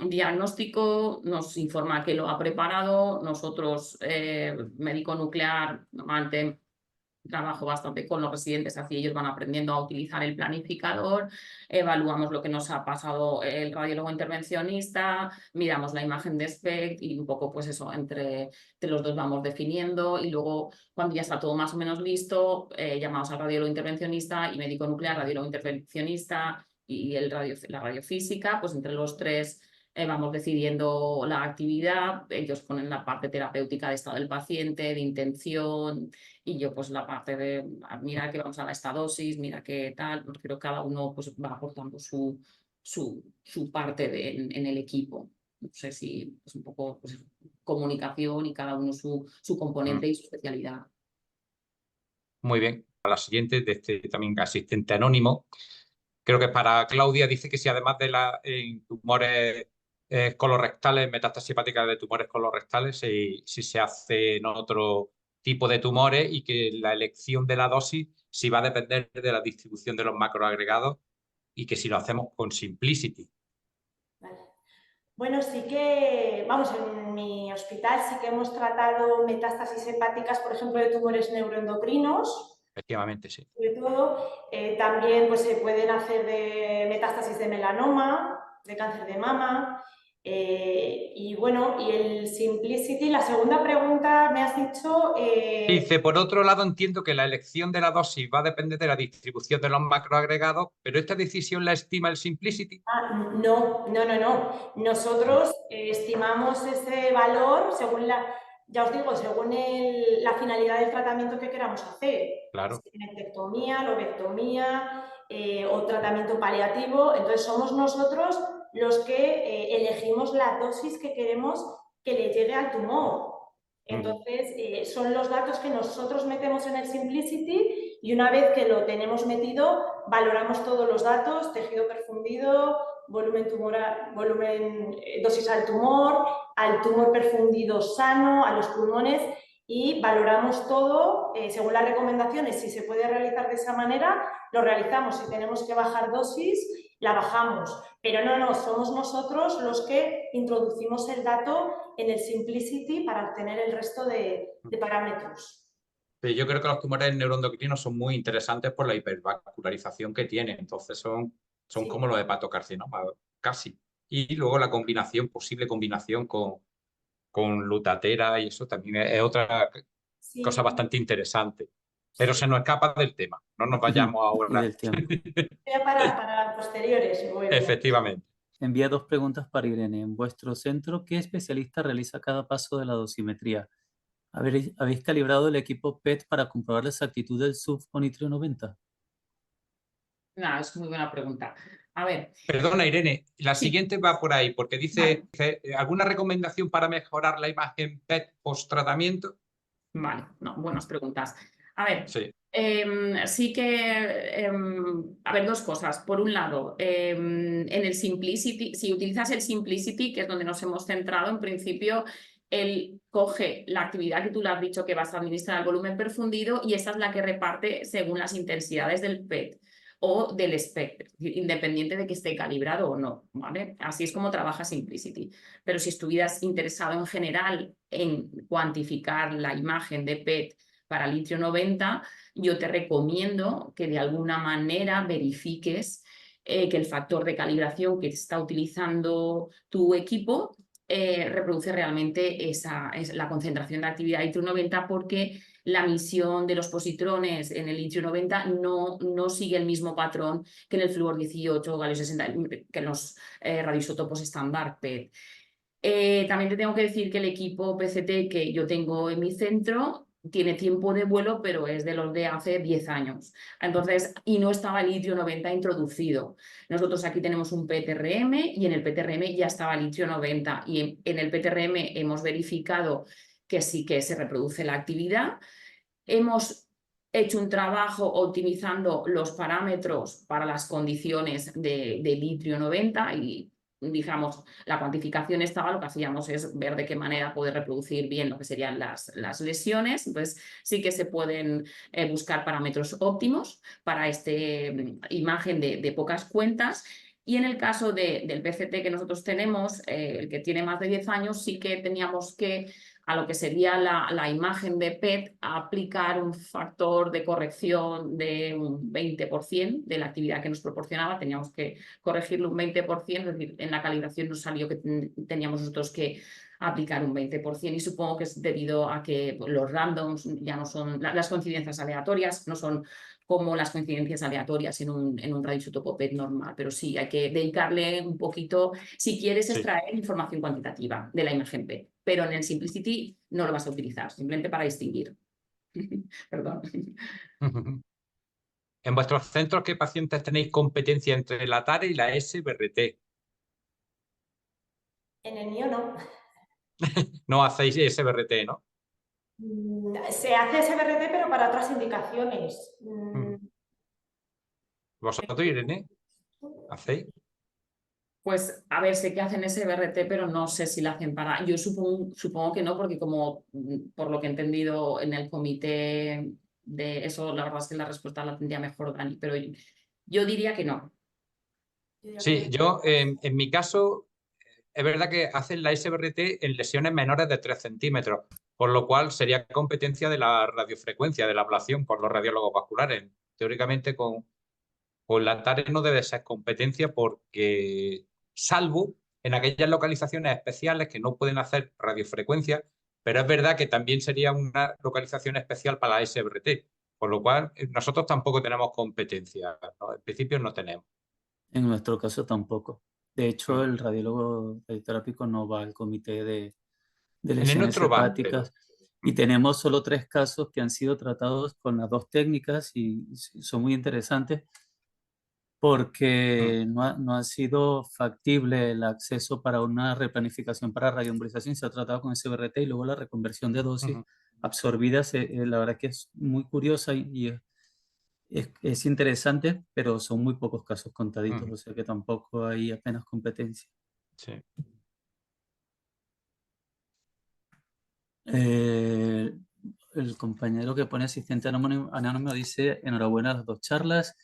Diagnóstico nos informa que lo ha preparado. Nosotros, médico nuclear, normalmente trabajo bastante con los residentes, así ellos van aprendiendo a utilizar el planificador, evaluamos lo que nos ha pasado el radiólogo intervencionista, miramos la imagen de SPECT y un poco pues eso, entre los dos vamos definiendo, y luego cuando ya está todo más o menos listo, llamamos al radiólogo intervencionista y médico nuclear, radiólogo intervencionista y la radiofísica, pues entre los tres vamos decidiendo la actividad. Ellos ponen la parte terapéutica de estado del paciente, de intención, y yo pues la parte de mira que vamos a dar esta dosis, mira qué tal. Creo que cada uno pues va aportando su parte en el equipo. No sé si es un poco pues, comunicación y cada uno su componente y su especialidad. Muy bien. A la siguiente, de este también asistente anónimo. Creo que para Claudia dice que si además de en tumores colorectales, metástasis hepáticas de tumores colorectales, si se hace en otro tipo de tumores, y que la elección de la dosis sí va a depender de la distribución de los macroagregados, y que si lo hacemos con Simplicity. Vale. Bueno, sí que, vamos, en mi hospital sí que hemos tratado metástasis hepáticas, por ejemplo, de tumores neuroendocrinos. Efectivamente, sí. Sobre todo, también pues, se pueden hacer de metástasis de melanoma, de cáncer de mama. Y bueno, y el Simplicity, la segunda pregunta me has dicho... Dice, por otro lado, entiendo que la elección de la dosis va a depender de la distribución de los macroagregados, pero esta decisión la estima el Simplicity. No. Nosotros estimamos ese valor según ya os digo, según la finalidad del tratamiento que queramos hacer. Claro. Nectectomía, lobectomía o tratamiento paliativo. Entonces somos nosotros los que elegimos la dosis que queremos que le llegue al tumor. Entonces son los datos que nosotros metemos en el Simplicity, y una vez que lo tenemos metido, valoramos todos los datos: tejido perfundido, volumen tumoral, dosis al tumor perfundido sano, a los pulmones, y valoramos todo según las recomendaciones. Si se puede realizar de esa manera, lo realizamos. Si tenemos que bajar dosis, la bajamos. Pero no, somos nosotros los que introducimos el dato en el Simplicity para obtener el resto de parámetros. Yo creo que los tumores neuroendocrinos son muy interesantes por la hipervascularización que tienen. Entonces son Sí. como los hepatocarcinomas, casi. Y luego la posible combinación con lutatera, y eso también es otra cosa bastante interesante. Pero se nos escapa del tema. No nos vayamos ahora. Y del tiempo. Para posteriores. Muy bien. Efectivamente. Envía 2 preguntas para Irene. En vuestro centro, ¿qué especialista realiza cada paso de la dosimetría? ¿Habéis calibrado el equipo PET para comprobar la exactitud del SUV o Nitrio 90? No, es muy buena pregunta. A ver. Perdona, Irene, la Sí. siguiente va por ahí, porque dice, Vale. ¿alguna recomendación para mejorar la imagen PET post-tratamiento? Vale, no, buenas preguntas. A ver, Sí. sí que, a ver, dos cosas. Por un lado, en el Simplicity, si utilizas el Simplicity, que es donde nos hemos centrado, en principio, él coge la actividad que tú le has dicho que vas a administrar al volumen perfundido, y esa es la que reparte según las intensidades del PET o del SPECT, independiente de que esté calibrado o no, ¿vale? Así es como trabaja Simplicity. Pero si estuvieras interesado en general en cuantificar la imagen de PET para litio 90, yo te recomiendo que de alguna manera verifiques que el factor de calibración que está utilizando tu equipo reproduce realmente la concentración de actividad litio 90, porque la emisión de los positrones en el litio 90 no sigue el mismo patrón que en el flúor 18 o galio 60, que en los radioisótopos estándar PET. También te tengo que decir que el equipo PCT que yo tengo en mi centro tiene tiempo de vuelo, pero es de los de hace 10 años. Entonces, y no estaba el litio 90 introducido. Nosotros aquí tenemos un PTRM, y en el PTRM ya estaba el litio 90, y en el PTRM hemos verificado que sí que se reproduce la actividad. Hemos hecho un trabajo optimizando los parámetros para las condiciones de litio 90, y digamos, la cuantificación estaba, lo que hacíamos es ver de qué manera poder reproducir bien lo que serían las lesiones. Entonces, sí que se pueden buscar parámetros óptimos para esta imagen de pocas cuentas. Y en el caso del PCT que nosotros tenemos, el que tiene más de 10 años, sí que teníamos que, a lo que sería la imagen de PET, aplicar un factor de corrección de un 20% de la actividad que nos proporcionaba. Teníamos que corregirlo un 20%, es decir, en la calibración nos salió que teníamos nosotros que aplicar un 20%, y supongo que es debido a que los randoms ya no son, las coincidencias aleatorias no son como las coincidencias aleatorias en un radioisótopo PET normal, pero sí hay que dedicarle un poquito si quieres extraer información cuantitativa de la imagen PET, pero en el Simplicity no lo vas a utilizar, simplemente para distinguir. Perdón. En vuestros centros, ¿qué pacientes tenéis competencia entre la TARE y la SBRT? En el mío no. No hacéis SBRT, ¿no? Se hace SBRT, pero para otras indicaciones. ¿Vosotros, Irene, hacéis? Pues a ver, sé que hacen SBRT, pero no sé si la hacen para... Yo supongo que no, porque como por lo que he entendido en el comité de eso, la verdad es que la respuesta la tendría mejor Dani, pero yo diría que no. Sí, yo en mi caso, es verdad que hacen la SBRT en lesiones menores de 3 centímetros, por lo cual sería competencia de la radiofrecuencia, de la ablación por los radiólogos vasculares. Teóricamente con la TARE no debe ser competencia porque, salvo en aquellas localizaciones especiales que no pueden hacer radiofrecuencia, pero es verdad que también sería una localización especial para la SBRT, por lo cual nosotros tampoco tenemos competencia, ¿no? En principio no tenemos. En nuestro caso tampoco. De hecho, el radiólogo radioterápico no va al comité de En el lesiones nuestro van, pero... hepáticas. Y tenemos solo 3 casos que han sido tratados con las 2 técnicas y son muy interesantes porque no ha sido factible el acceso para una replanificación para radioembolización. Se ha tratado con SBRT y luego la reconversión de dosis absorbidas. La verdad que es muy curiosa y es interesante, pero son muy pocos casos contaditos, o sea que tampoco hay apenas competencia. Sí. El compañero que pone asistente anónimo dice: enhorabuena a las 2 charlas.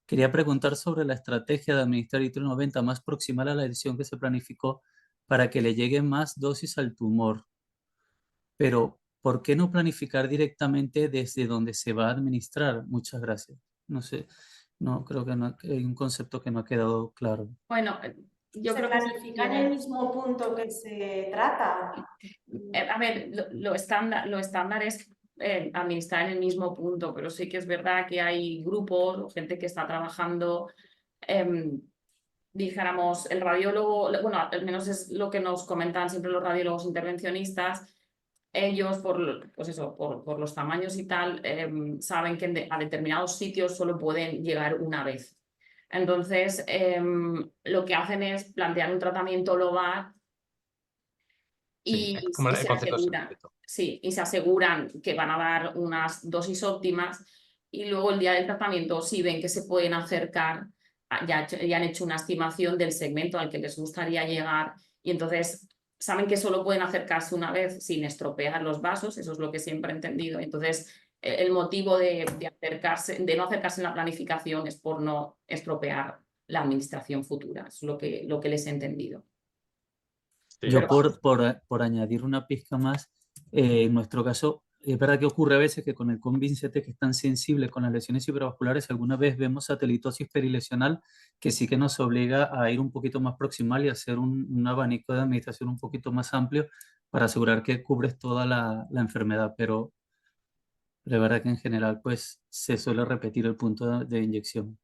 Quería preguntar sobre la estrategia de administrar ITRO-90 más proximal a la edición que se planificó para que le llegue más dosis al tumor. Pero, ¿por qué no planificar directamente desde donde se va a administrar? Muchas gracias. No sé, no creo que hay un concepto que no ha quedado claro. Bueno, yo ¿Se creo que planifica en el mismo punto que se trata? A ver, lo estándar es administrar en el mismo punto, pero sí que es verdad que hay grupos o gente que está trabajando, dijéramos, el radiólogo, bueno, al menos es lo que nos comentan siempre los radiólogos intervencionistas. Ellos, pues eso, por los tamaños y tal, saben que a determinados sitios solo pueden llegar una vez. Entonces, lo que hacen es plantear un tratamiento global y, Sí, es como el concepto completo. sí, y se aseguran que van a dar unas dosis óptimas, y luego el día del tratamiento, si ven que se pueden acercar, ya han hecho una estimación del segmento al que les gustaría llegar, y entonces saben que solo pueden acercarse una vez sin estropear los vasos. Eso es lo que siempre he entendido. Entonces, el motivo de no acercarse en la planificación es por no estropear la administración futura. Es lo que les he entendido. Sí. Yo por añadir una pizca más, en nuestro caso, es verdad que ocurre a veces que con el COM-20 que es tan sensible con las lesiones cerebrovasculares, alguna vez vemos satelitosis perilesional que sí que nos obliga a ir un poquito más proximal y hacer un abanico de administración un poquito más amplio para asegurar que cubres toda la enfermedad, pero de verdad que en general pues se suele repetir el punto de inyección.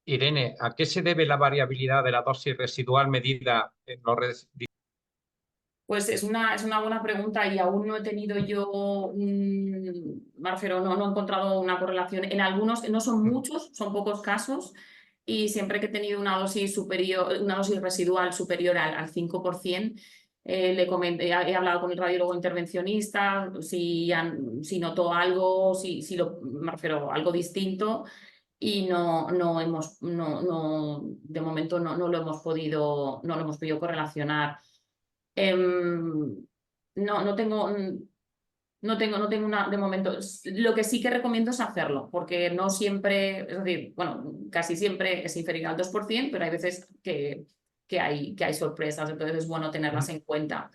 Irene, ¿a qué se debe la variabilidad de la dosis residual medida en los Pues es una buena pregunta, y aún no he tenido yo, Marcelo, no he encontrado una correlación. En algunos, no son muchos, son pocos casos, y siempre que he tenido una dosis residual superior al 5%, he hablado con el radiólogo intervencionista, si notó algo, me refiero, algo distinto. y de momento no lo hemos podido correlacionar. No tengo de momento. Lo que sí que recomiendo es hacerlo, porque no siempre, es decir, bueno, casi siempre es inferior al 2%, pero hay veces que hay sorpresas, entonces es bueno tenerlas en cuenta.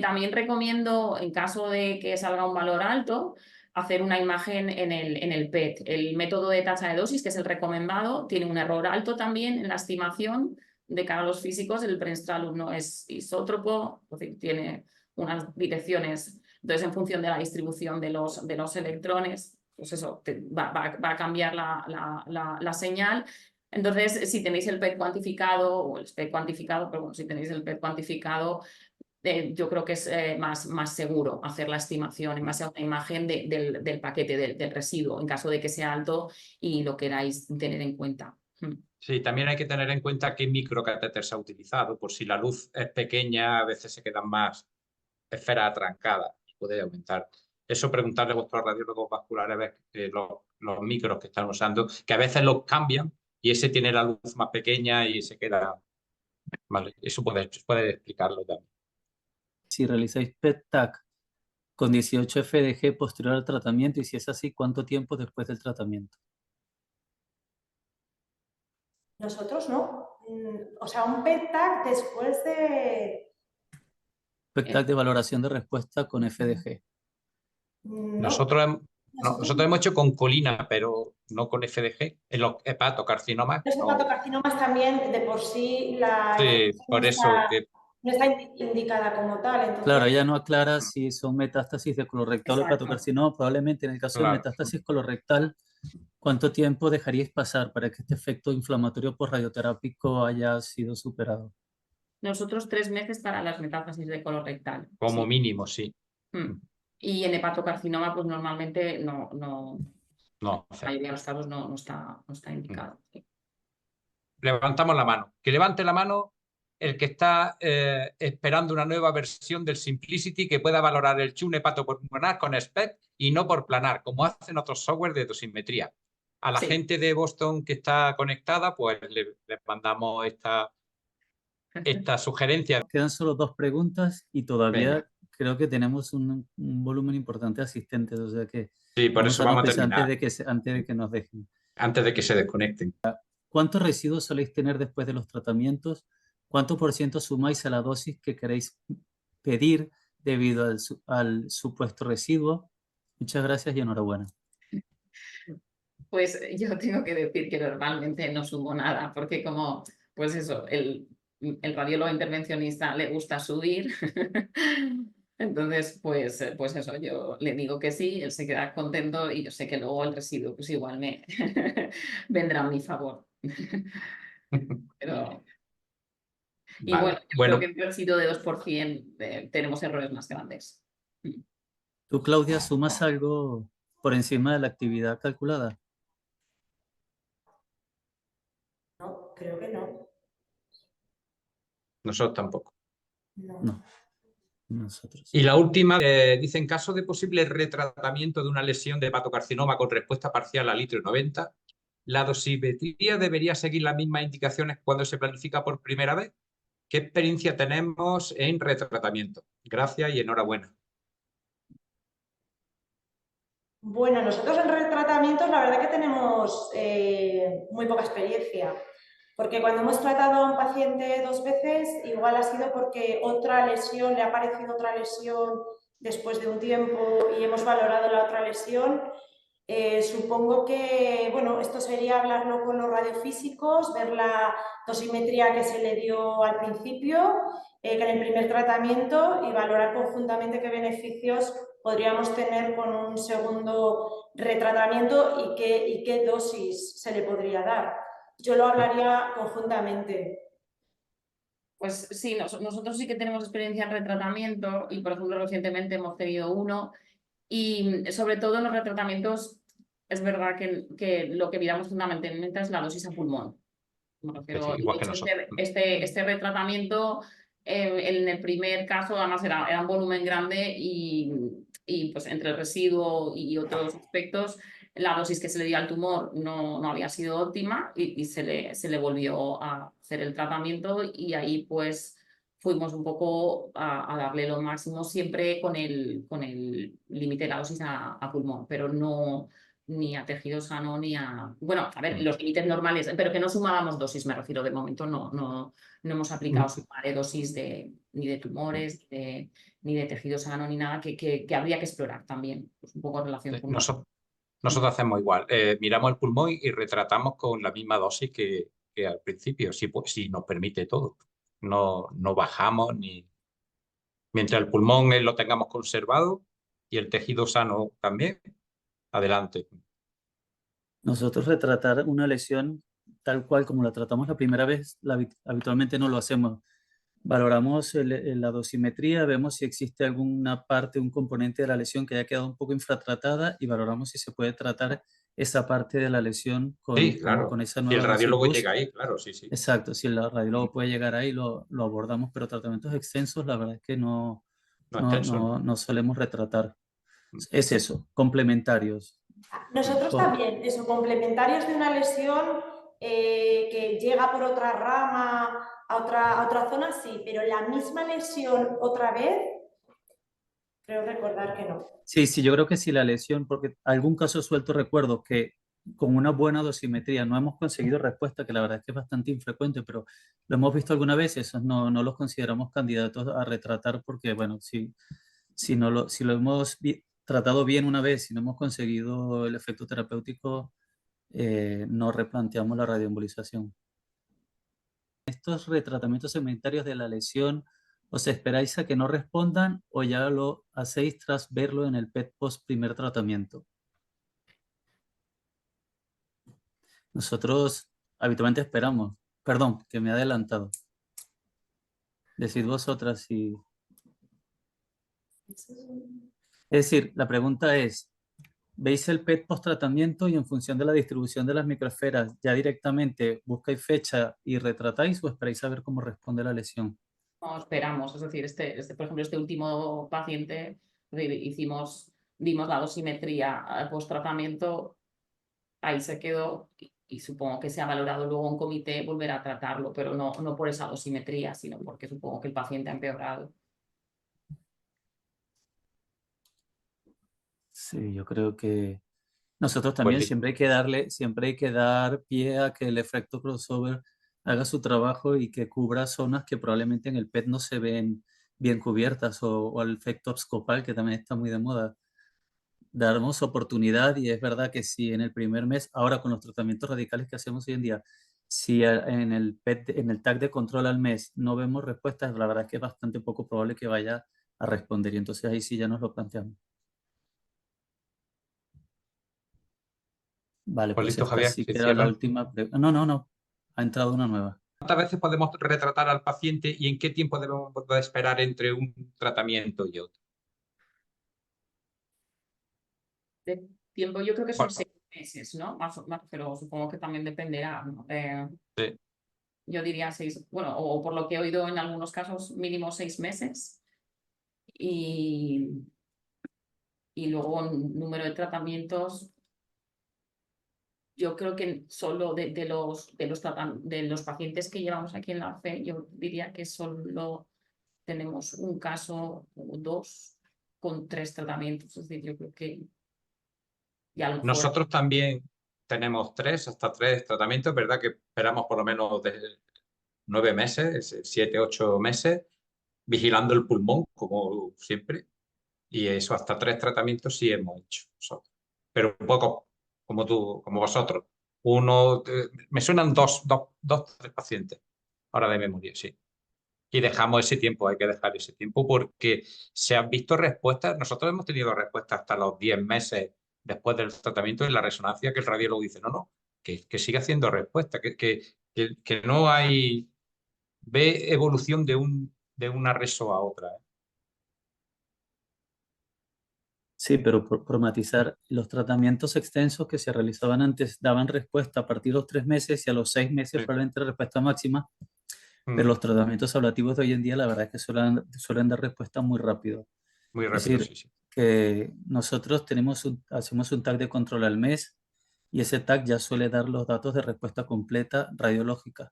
También recomiendo, en caso de que salga un valor alto, hacer una imagen en el PET. El método de tasa de dosis, que es el recomendado, tiene un error alto también en la estimación de cara a los físicos. El Brenstralum no es isótropo, es decir, tiene unas direcciones. Entonces, en función de la distribución de los electrones, pues eso, va a cambiar la señal. Entonces, si tenéis el PET cuantificado, o el SPEC cuantificado, pero bueno, si tenéis el PET cuantificado, yo creo que es más seguro hacer la estimación en base a una imagen del paquete, del residuo, en caso de que sea alto y lo queráis tener en cuenta. Sí, también hay que tener en cuenta qué microcatéter se ha utilizado, por si la luz es pequeña, a veces se quedan más esferas atrancadas y puede aumentar. Eso preguntarle a vuestros radiólogos vasculares a ver los micros que están usando, que a veces los cambian y ese tiene la luz más pequeña y se queda... Vale, eso puede explicarlo también. Si realizáis PET-TAC con 18 FDG posterior al tratamiento, y si es así, ¿cuánto tiempo después del tratamiento? Nosotros no. O sea, un PET-TAC después de... PET-TAC de valoración de respuesta con FDG. No. Nosotros Nosotros hemos hecho con colina, pero no con FDG, en los hepatocarcinomas. los hepatocarcinomas también, de por sí, la Sí, por eso que... no está indicada como tal. Entonces... Claro, ella no aclara si son metástasis de colorectal o Exacto. hepatocarcinoma. Probablemente en el caso de Claro. metástasis colorectal, ¿cuánto tiempo dejaríais pasar para que este efecto inflamatorio por radioterápico haya sido superado? Nosotros 3 meses para las metástasis de colorectal. Como Sí. mínimo, sí. Y en hepatocarcinoma, pues normalmente No, la mayoría de los casos no está indicado. Sí. Levantamos la mano. Que levante la mano el que está esperando una nueva versión del Simplicity que pueda valorar el chun hepatopulmonar con SPECT y no por planar, como hacen otros software de dosimetría. A la gente de Boston que está conectada, pues le mandamos esta sugerencia. Quedan solo 2 preguntas y todavía Venga. creo que tenemos un volumen importante de asistentes, o sea que Sí, por eso vamos a terminar. Antes de que nos dejen. Antes de que se desconecten. ¿Cuántos residuos soléis tener después de los tratamientos? ¿Cuánto por ciento sumáis a la dosis que queréis pedir debido al supuesto residuo? Muchas gracias y enhorabuena. Pues yo tengo que decir que normalmente no sumo nada, porque como, pues eso, el radiólogo intervencionista le gusta subir, entonces pues eso, yo le digo que sí, él se queda contento y yo sé que luego el residuo pues igual me vendrá a mi favor. Pero... Y Vale. yo creo que en el residuo de 2% tenemos errores más grandes. ¿Tú, Claudia, sumas algo por encima de la actividad calculada? No, creo que no. Nosotros tampoco. No. Nosotros. Y la última, dice, en caso de posible retratamiento de una lesión de hepatocarcinoma con respuesta parcial a litro 90, ¿la dosimetría debería seguir las mismas indicaciones cuando se planifica por primera vez? ¿Qué experiencia tenemos en retratamiento? Gracias y enhorabuena. Bueno, nosotros en retratamientos la verdad que tenemos muy poca experiencia, porque cuando hemos tratado a un paciente 2 veces, igual ha sido porque otra lesión, le ha aparecido otra lesión después de un tiempo y hemos valorado la otra lesión. Supongo que, bueno, esto sería hablarlo con los radiofísicos, ver la dosimetría que se le dio al principio, en el primer tratamiento y valorar conjuntamente qué beneficios podríamos tener con un segundo retratamiento y qué dosis se le podría dar. Yo lo hablaría conjuntamente. Pues sí, nosotros sí que tenemos experiencia en retratamiento y, por ejemplo, recientemente hemos tenido uno y sobre todo en los retratamientos es verdad que lo que miramos fundamentalmente es la dosis a pulmón. Pero igual que nosotros. este retratamiento, en el primer caso, además era un volumen grande y pues entre el residuo y otros aspectos, la dosis que se le dio al tumor no había sido óptima y se le volvió a hacer el tratamiento y ahí pues fuimos un poco a darle lo máximo siempre con el límite de la dosis a pulmón, pero no ni a tejido sano ni a... Bueno, a ver, los límites normales, pero que no sumábamos dosis, me refiero, de momento no hemos aplicado sumar dosis ni de tumores, ni de tejido sano, ni nada, que habría que explorar también, pues un poco en relación con... Nosotros hacemos igual, miramos el pulmón y retratamos con la misma dosis que al principio, si nos permite todo. No bajamos ni... Mientras el pulmón lo tengamos conservado y el tejido sano también, adelante. Nosotros retratar una lesión tal cual como la tratamos la primera vez, habitualmente no lo hacemos. Valoramos la dosimetría, vemos si existe alguna parte, un componente de la lesión que haya quedado un poco infratratada y valoramos si se puede tratar esa parte de la lesión Sí, claro. con esa Si nueva el dosis radiólogo boost. llega ahí, claro, sí. Exacto, si el radiólogo puede llegar ahí, lo abordamos, pero tratamientos extensos, la verdad es que no solemos retratar. Es eso, complementarios. Nosotros también, eso, complementarios de una lesión que llega por otra rama a otra zona, sí, pero la misma lesión otra vez, creo recordar que no. Sí, yo creo que sí la lesión, porque algún caso suelto recuerdo que con una buena dosimetría no hemos conseguido respuesta, que la verdad es que es bastante infrecuente, pero lo hemos visto alguna vez, esos no los consideramos candidatos a retratar porque, bueno, si lo hemos tratado bien una vez y no hemos conseguido el efecto terapéutico, no replanteamos la radioembolización. Estos retratamientos segmentarios de la lesión, ¿os esperáis a que no respondan o ya lo hacéis tras verlo en el PET post primer tratamiento? Nosotros habitualmente esperamos. Perdón, que me he adelantado. Decid vosotras si... Es decir, la pregunta es, ¿veis el PET post tratamiento y en función de la distribución de las microesferas ya directamente buscáis fecha y retratáis o esperáis a ver cómo responde la lesión? No esperamos, es decir, por ejemplo, este último paciente dimos la dosimetría post tratamiento, ahí se quedó y supongo que se ha valorado luego un comité volver a tratarlo, pero no por esa dosimetría, sino porque supongo que el paciente ha empeorado. Sí, yo creo que nosotros también siempre hay que dar pie a que el efecto crossover haga su trabajo y que cubra zonas que probablemente en el PET no se ven bien cubiertas o el efecto abscopal que también está muy de moda. Darnos oportunidad y es verdad que si en el primer mes, ahora con los tratamientos radicales que hacemos hoy en día, si en el PET, en el TAC de control al mes no vemos respuestas, la verdad es que es bastante poco probable que vaya a responder y entonces ahí sí ya nos lo planteamos. Vale, pues listo, esta Javier, sí se que era la cierra. última pregunta. No. Ha entrado una nueva. ¿Cuántas veces podemos retratar al paciente y en qué tiempo debemos de esperar entre un tratamiento y otro? De tiempo, yo creo que son 6 meses, ¿no? Pero supongo que también dependerá, ¿no? Sí. Yo diría 6, bueno, o por lo que he oído en algunos casos, mínimo 6 meses. Y luego un número de tratamientos, yo creo que solo de los pacientes que llevamos aquí en la FE, yo diría que solo tenemos un caso o 2 con 3 tratamientos. Es decir, yo creo que ya a lo mejor... Nosotros también tenemos hasta 3 tratamientos, ¿verdad? Que esperamos por lo menos de 9 meses, 7, 8 meses, vigilando el pulmón, como siempre. Y eso, hasta 3 tratamientos sí hemos hecho nosotros. Pero un poco como vosotros. Me suenan 3 pacientes, ahora de memoria, sí. Y dejamos ese tiempo, hay que dejar ese tiempo porque se han visto respuestas. Nosotros hemos tenido respuestas hasta los 10 meses después del tratamiento de la resonancia que el radiólogo dice, no, que sigue haciendo respuesta, que no hay, ve evolución de una reso a otra. Sí, pero por matizar, los tratamientos extensos que se realizaban antes daban respuesta a partir de los 3 meses y a los 6 meses Sí. probablemente respuesta máxima, pero los tratamientos ablativos de hoy en día la verdad es que suelen dar respuesta muy rápido. Muy Es rápido, decir, sí. que nosotros hacemos un TAC de control al mes y ese TAC ya suele dar los datos de respuesta completa radiológica.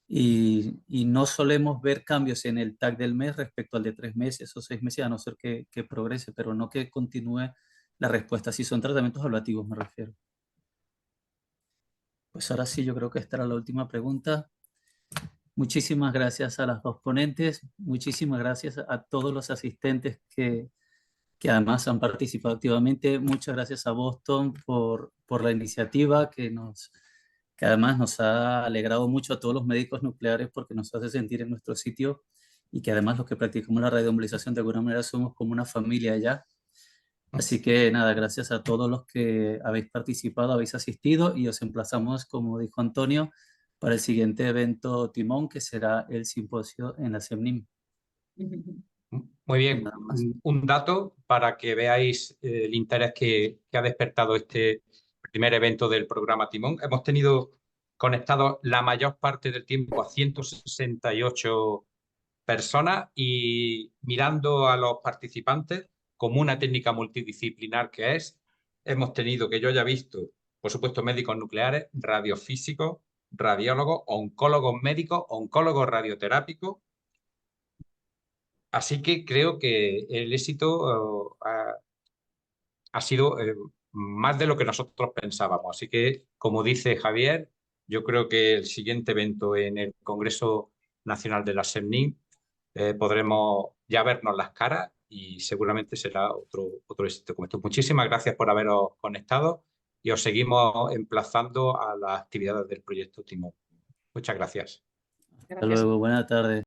Y no solemos ver cambios en el TAC del mes respecto al de 3 meses o 6 meses, a no ser que progrese, pero no que continúe la respuesta. Si son tratamientos ablativos, me refiero. Pues ahora sí, yo creo que esta era la última pregunta. Muchísimas gracias a las dos ponentes, muchísimas gracias a todos los asistentes que además han participado activamente. Muchas gracias a Boston por la iniciativa que además nos ha alegrado mucho a todos los médicos nucleares porque nos hace sentir en nuestro sitio y que además los que practicamos la radioembolización de alguna manera somos como una familia ya. Así que nada, gracias a todos los que habéis participado, habéis asistido y os emplazamos, como dijo Antonio, para el siguiente evento Timón, que será el simposio en la CEMNIM. Muy bien, un dato para que veáis el interés que ha despertado este primer evento del programa Timón. Hemos tenido conectados la mayor parte del tiempo a 168 personas y mirando a los participantes como una técnica multidisciplinar que es, hemos tenido, que yo haya visto, por supuesto, médicos nucleares, radiofísicos, radiólogos, oncólogos médicos, oncólogos radioterápicos. Así que creo que el éxito ha sido más de lo que nosotros pensábamos. Así que, como dice Javier, yo creo que el siguiente evento en el Congreso Nacional de la CEMNIM podremos ya vernos las caras y seguramente será otro éxito como esto. Muchísimas gracias por haberos conectado y os seguimos emplazando a las actividades del proyecto Timón. Muchas gracias. Hasta luego, buenas tardes.